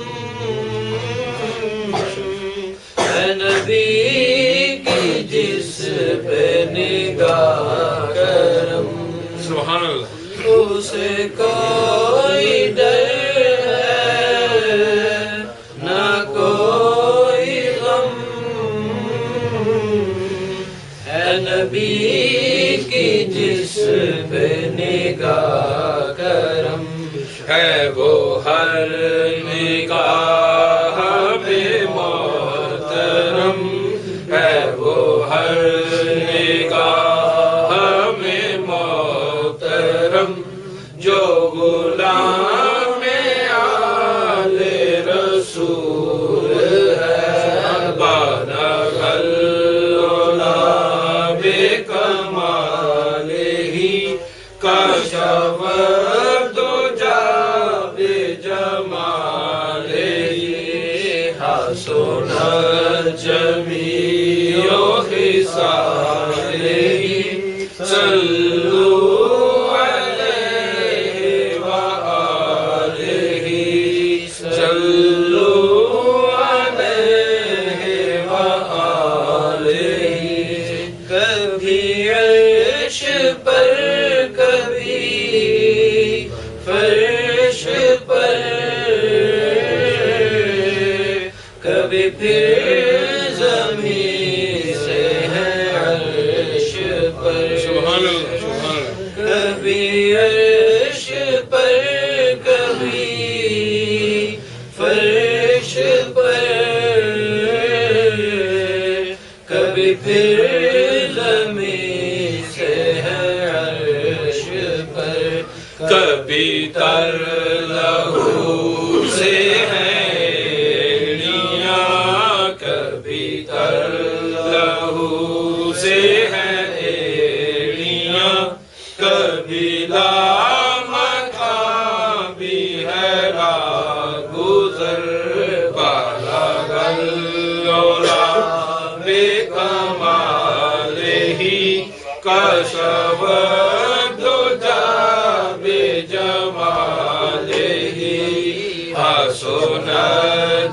ہے نبی کی جس پہ نگاہ کرم سبحان اللہ اسے کوئی ڈر ہے نہ کوئی غم ہے نبی کی جس پہ نگاہ کرم ہے وہ ہر نگاہ میں محترم ہے وہ ہر نگاہ میں محترم جو غلام آل رسول ہے بالغ العلا بکمالہ کشف الدجی بجمالہ حسن جمیع خصالہ صلوا علیہ وآلہ صلوا علیہ وآلہ کبھی عرش پر کبھی فرش پر کبھی پھر زمین سے ہے عرش پر سبحان اللہ سبحان اللہ کبھی عرش پر کبھی فرش پر کبھی پھر زمین سے ہے عرش پر کبھی تر لہو سے ہے کبھی تر لہو سے ہے ایڑیاں کبھی لامکاں بھی ہے راہ گزر بالغ العلا بکمالہ کشف الدجی حسن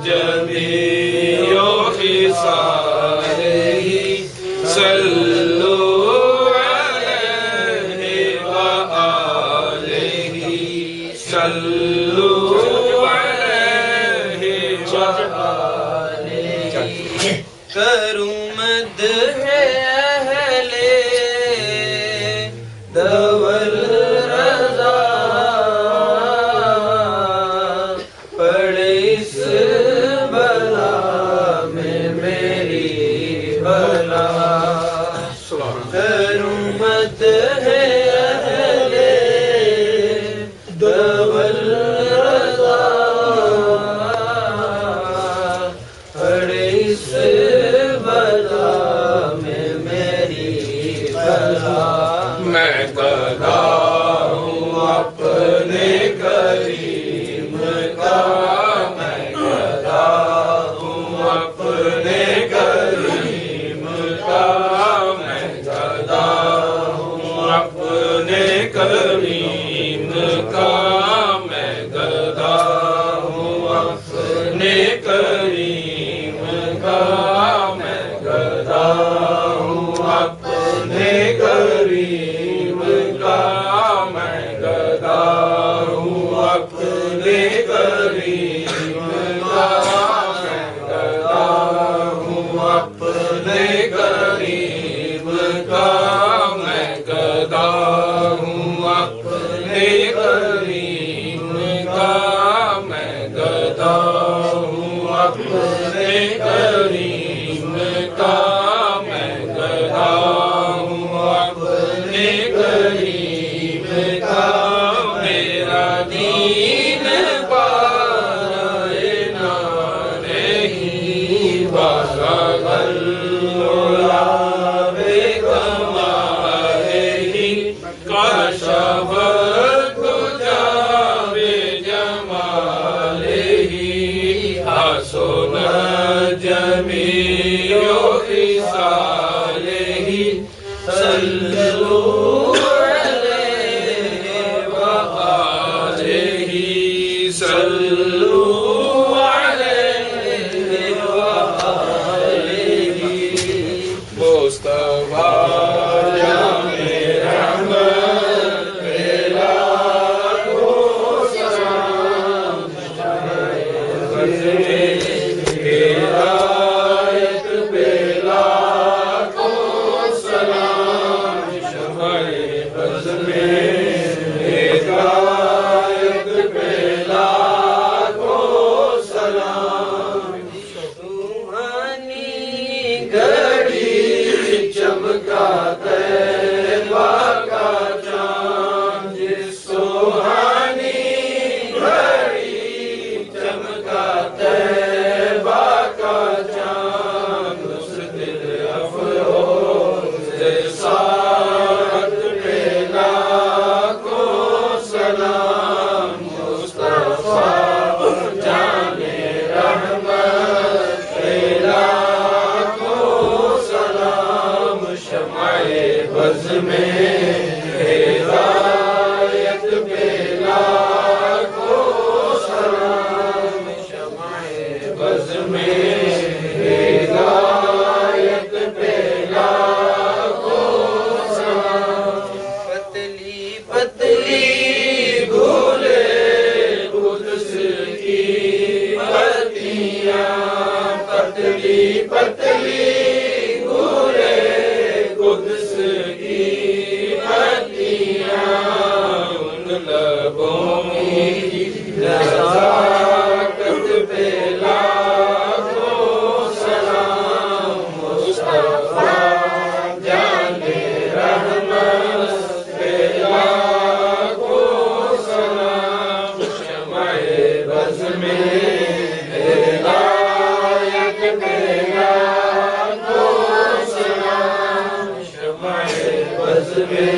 جميع خصاله صلوا عليه وآله صلوا عليه وآله کروں مدح اہل دول رضا پڑے اس بلا میں میری بلا کروں مدح اہل دول رضا پڑے اس بلا میں میری بلا میں گدا ہوں اپنے کریم کا میں گدا ہوں اپنے کریم کا میں گدا ہوں اپنے کریم کا میں گدا ہوں اپنے کریم کا میں گدا ہوں اپنے کریم کا میں گدا ہوں اپنے کریم کا میں گدا ہوں اپنے کریم کا میں گدا ہوں اپنے کریم کا میں گدا ہوں اپنے کریم کا میں گدا ہوں اپنے کریم کا میرا دین پائے نہ نہیں بازا غلولا بے کمالہ کاش وقت جاوے جمالہ حسن جمیع خصالہ صلوا علیہ وآلہ صلوا علیہ وآلہ مصطفیٰ جان رحمت پہ لاکھوں سلام ہدایت پہ لاکھوں سلام شمع بز میں ہدایت پہ لاکھوں سلام سبحانی گھڑی چمکا طیبہ کا چاند جس سبحانی گھڑی چمکا طیبہ کا چاند اس دل افروز ساعت پہ لاکھوں سلام مصطفیٰ جان رحمت پہ لاکھوں سلام شمع بز میں ہدایت پہ لاکھوں سلام شمع بز میں ہدایت پہ لاکھوں سلام پتلی پتلی گھولے قدس کی پتیاں پتلی پتلی گھولے قدس کی پتیاں ان لبوں کی نزاکت پہ لاکھوں سلام مصطفیٰ جان رحمت پہ لاکھوں سلام شمع بز میں ہدایت پہ لاکھوں سلام شمع بز میں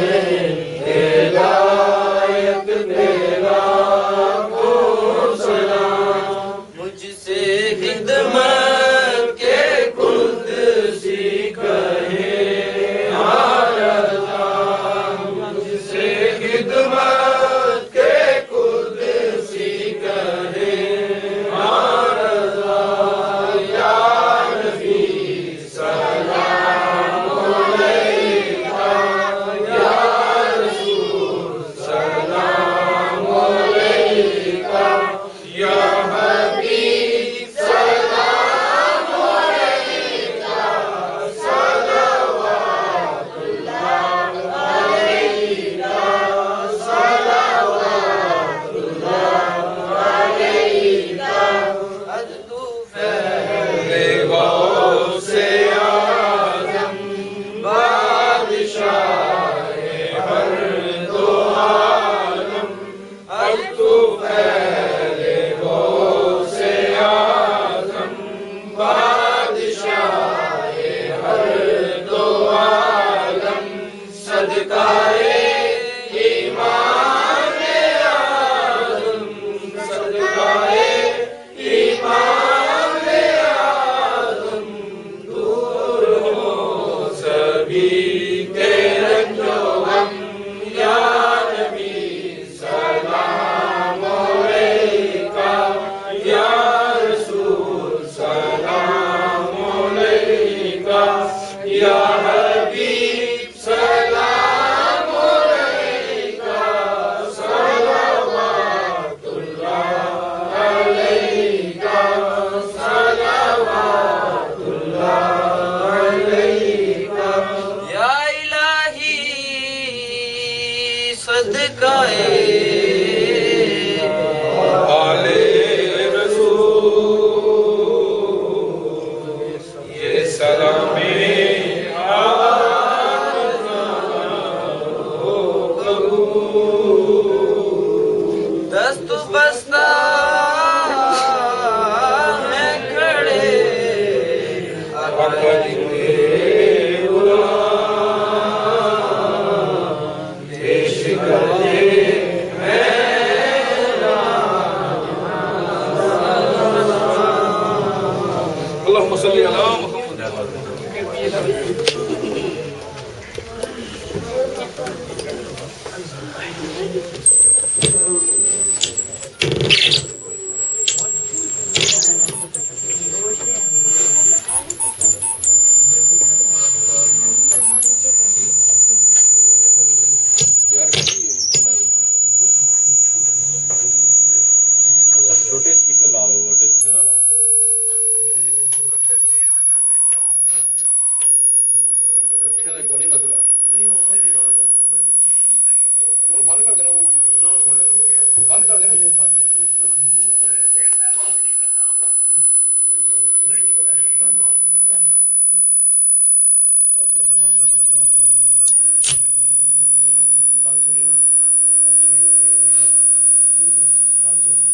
ہدایت پہ لاکھوں سلام مجھ سے خدمت کے قدسی کہے آرزاں مجھ سے خدمت کے قدسی کہے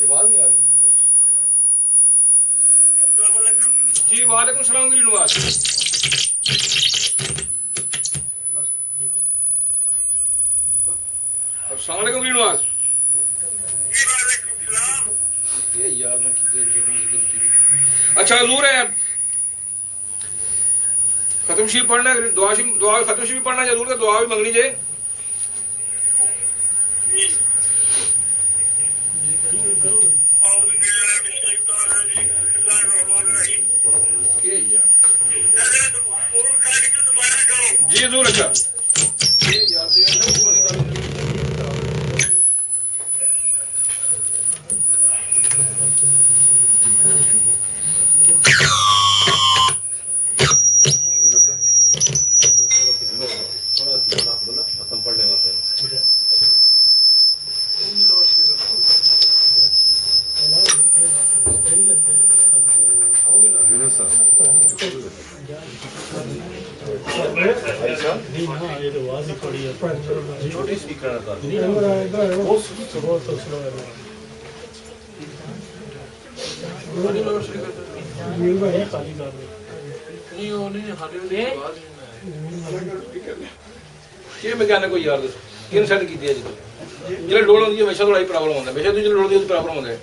آواز نہیں آ رہی جی وعلیکم السلام گری نواز السلام علیکم گری نواز یار اچھا حضور ہے ختم شریف پڑھنا دعا ختم شریف پڑھنا ضرور ہے دعا بھی منگنی جائے جی حضور اچھا مکینک کوئی یار دسو کن سیٹ کی جی ڈول ہوتی ہے ہمیشہ تھوڑا پرابلم ہوتا ہے ہمیشہ دوسرے ڈول کی پرابلم ہوتا ہے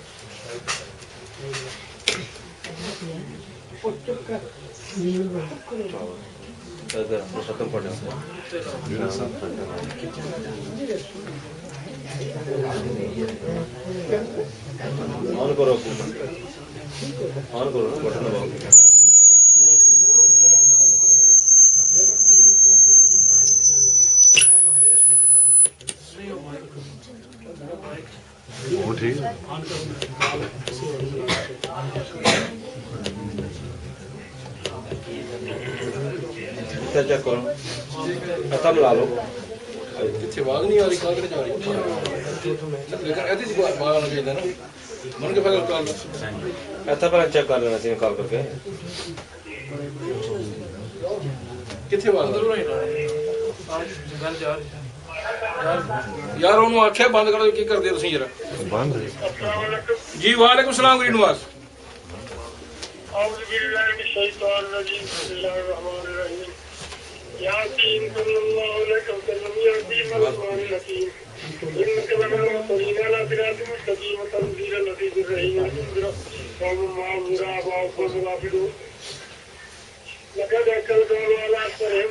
ختم پڑ آن کرو آن کرو بٹن دباؤ چیک کرو ختم لا لو کتنے آواز نہیں آ رہی کہاں جا رہی لیکن ایسی آواز آنا چاہیے نا من کے فائدہ کال ایسا پہلے چیک کر لینا چاہیے کال کر کے کتنے آواز یار انہوں آخیا بند کرو کی کر دے تسی ذرا بند جی وعلیکم السلام گری نواز اعوذ باللہ من الشیطان الرجیم بسم اللہ الرحمن الرحیم یاسین صلی اللہ علیہ وسلم یاسین الرحمن الرحیم انک لمن المرسلین علی صراط مستقیم تنزیل العزیز الرحیم قوم ما انذر اباؤهم غافلون لقد أكلوا على أكثرهم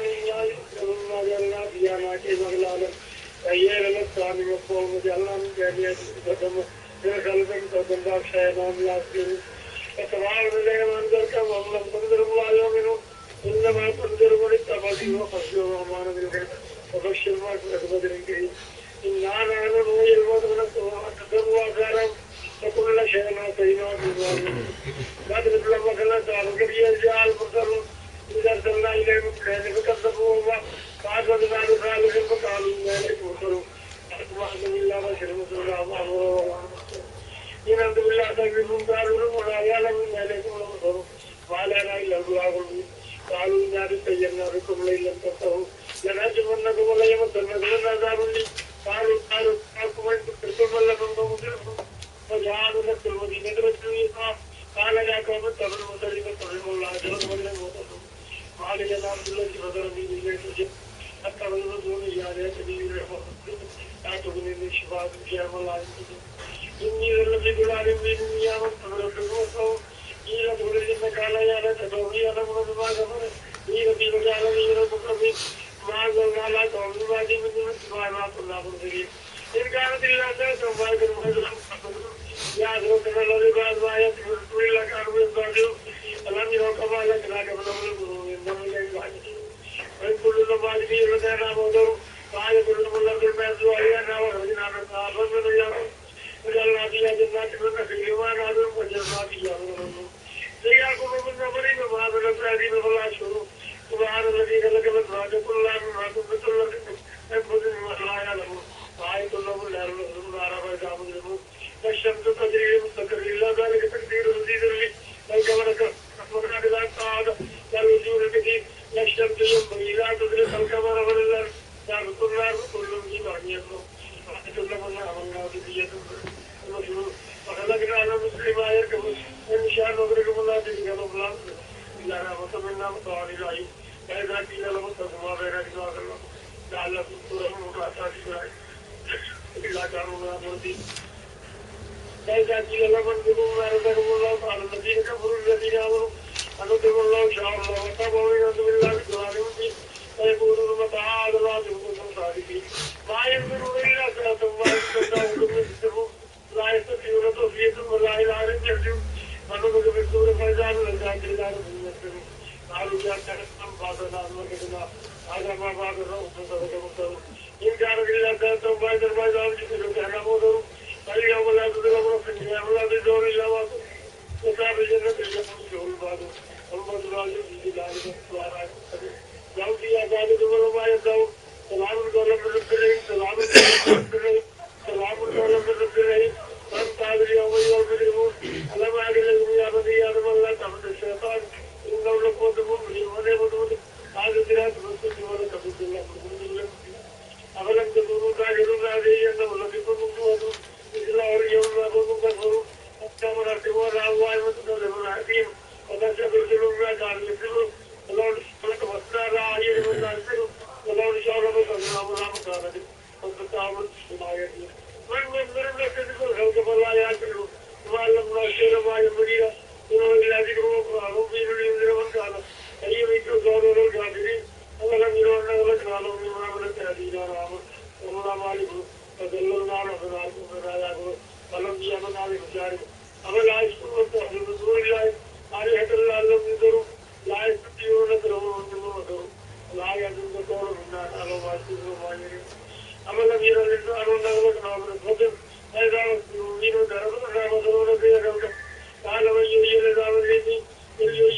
مما جعلنا فيها ناكي مغلالا أيها الأسلام والقوم جعلنا من جانية قدم في خلفهم قدم باكشاينا من الأسلم فتبعوا إليهم أنزلك وهم لم تنذروا لا يؤمنوا إنما تنذر من اتقى وخشي الرحمن بالغيب وبشر ما بقدر كريم إنا نحن نحيي الموتى ونكتب آثارهم وكل شيء أعطيناه بإمام نضرب لهم مثلا تعالوا كيف يرجع المرسلون إذا أرسلنا إليهم رسلا فكذبوهما فأخذنا بخالهم فقالوا إنا إليكم مرسلون أصبحنا بالله بشر مسلم إن عبد الله تكذبون قالوا ولا يعلم إنا إليكم مرسلون وعلينا إلا البلاغ المبين قالوا إنا استجبنا بكم لئن لم تنتهوا لنرجمنكم وليمسنكم عذاب أليم قالوا أنكم إن كفرتم لكم مصيركم فجعلوا نفس المدينة رسولها قال يا قوم اتبعوا المرسلين فاتبعوا الله أجرا وليموتكم قال يا عبد الله فذرني بالبيت الجن حتى رسول يا سبيل الرحمن لا تغني من شفاعة شيئا ولا ينفع إني لفي ضلال مبين يا من تبرئوا إلى دور الجنة قال يا ليت قومي يعلمون بما كفر إلى في مجال غير المكرمين ما أنزلنا على قوم ما من سوى ما كنا مرسلين إن كانت إلا تأتي فاجر مهزل يا ذرتنا الذي بعد ما يأتي برسول الله كانوا يستعجلون ألم يروا كما أهلكنا قبلهم القرون إنهم إليه راجعون وإن كل ذنب فيه لدينا مهدر فآية كلهم الأرض الماء وأحيانا وأخرجنا من النار وجعلنا وجعلنا فيها جنات من نخيل وأعناب وجعلنا فيها من النور سيأكل من نمر وما من الأبرار فلا يشعرون سبحان الذي خلق الأزواج كلها مما تنبت الأرض أنفس مما لا يعلمون وآية لهم الأرض والنار فإذا مظلمون الشمس تجري لمستقر إلا ذلك تقدير العزيز العليم القمر كسرنا بلا تعالى لا الوجود الكثير لا الشمس ينبغي لا تدرك القمر ولا الأرض تعرف النار كل في بعضيته وحدثنا عملنا بذية المشهور وخلقنا على مسلم يركبون إن شاء نضركم الله تلك الأفلام إلا رحمة منا وطاعة العين فإذا قيل لهم اتقوا ما بين أجزاء الله لعلكم ترحمون وأساس العين إلا كانوا مؤمنين فإذا قيل لهم انفقوا ما رزقكم الله قال الذين كفروا الذين آمنوا أنطعم الله شاء الله واتبعوا يعوذ بالله من ضلال مبين فيقولون متى هذا الوعد إن كنتم صادقين ما ينظرون إلا ساعة ما يستطيعون من يكسبون لا يستطيعون توفيق ولا إلى أن يرجعون فنفخ في الصور فإذا هم الكافرون لا يستطيعون قالوا يا كريم بعضنا وكذا هذا ما بعد الرؤوس صدق مصطفى إن كان إلا ساعة ما يستطيعون كان مودر فاليوم لا تظلم نفس شيئا ولا تجزون إلا ما كنتم وكان الجنة يمسه البعض والمضرات في ذلك الصلاة لهم فيها ذلك وما يدعون سلام قولا من رب الرحيم سلام قولا من رب الرحيم سلام قولا من رب الرحيم فأنت هذا اليوم أيها المجرمون ألم أعد لكم يا بني آدم ألا تعبدوا الشيطان إنه لكم عدو مبين ونعبدون هذا صراط مستقيم ولكم الله أفلم تكونوا تعجلون هذه أنه لفيكم مؤمنون مثل أرجون ما كنتم تكفرون حتى منعتموا على الله وتنظرون حكيم وتنسى برسلوا ما كانوا يكسبون ولو نشاء لتمسنا عليه من ننزله ولو نشاء لمسنا ولا مكانه وتتعامل بما يكفي من ينظر لكذب الخلق فلا يعقلون وما لم نشر ما ينبغي له إنه إلا ذكر وقرآن مبين لينذر من كان أيميت صادر الكافرين أولم يروا أننا خلقنا لهم مما عملت أيدينا نعما وما مالكون فدللنا على فنعكم فنعياكم فلم يأمن عليهم شارك أفلا يشكرون تحت رسول الله آلهة لعلهم ينذرون لا يستطيعون نصرهم وهم نصروا لا يعلمون قولا منا نعلم ما يسرون وما يعلنون أفلم يرى الإنسان أنا خلقناه من نطفة فإذا مسلموا منه ضربنا مثلنا في خلقه قال من يحيي العظام الرميم قل يحييها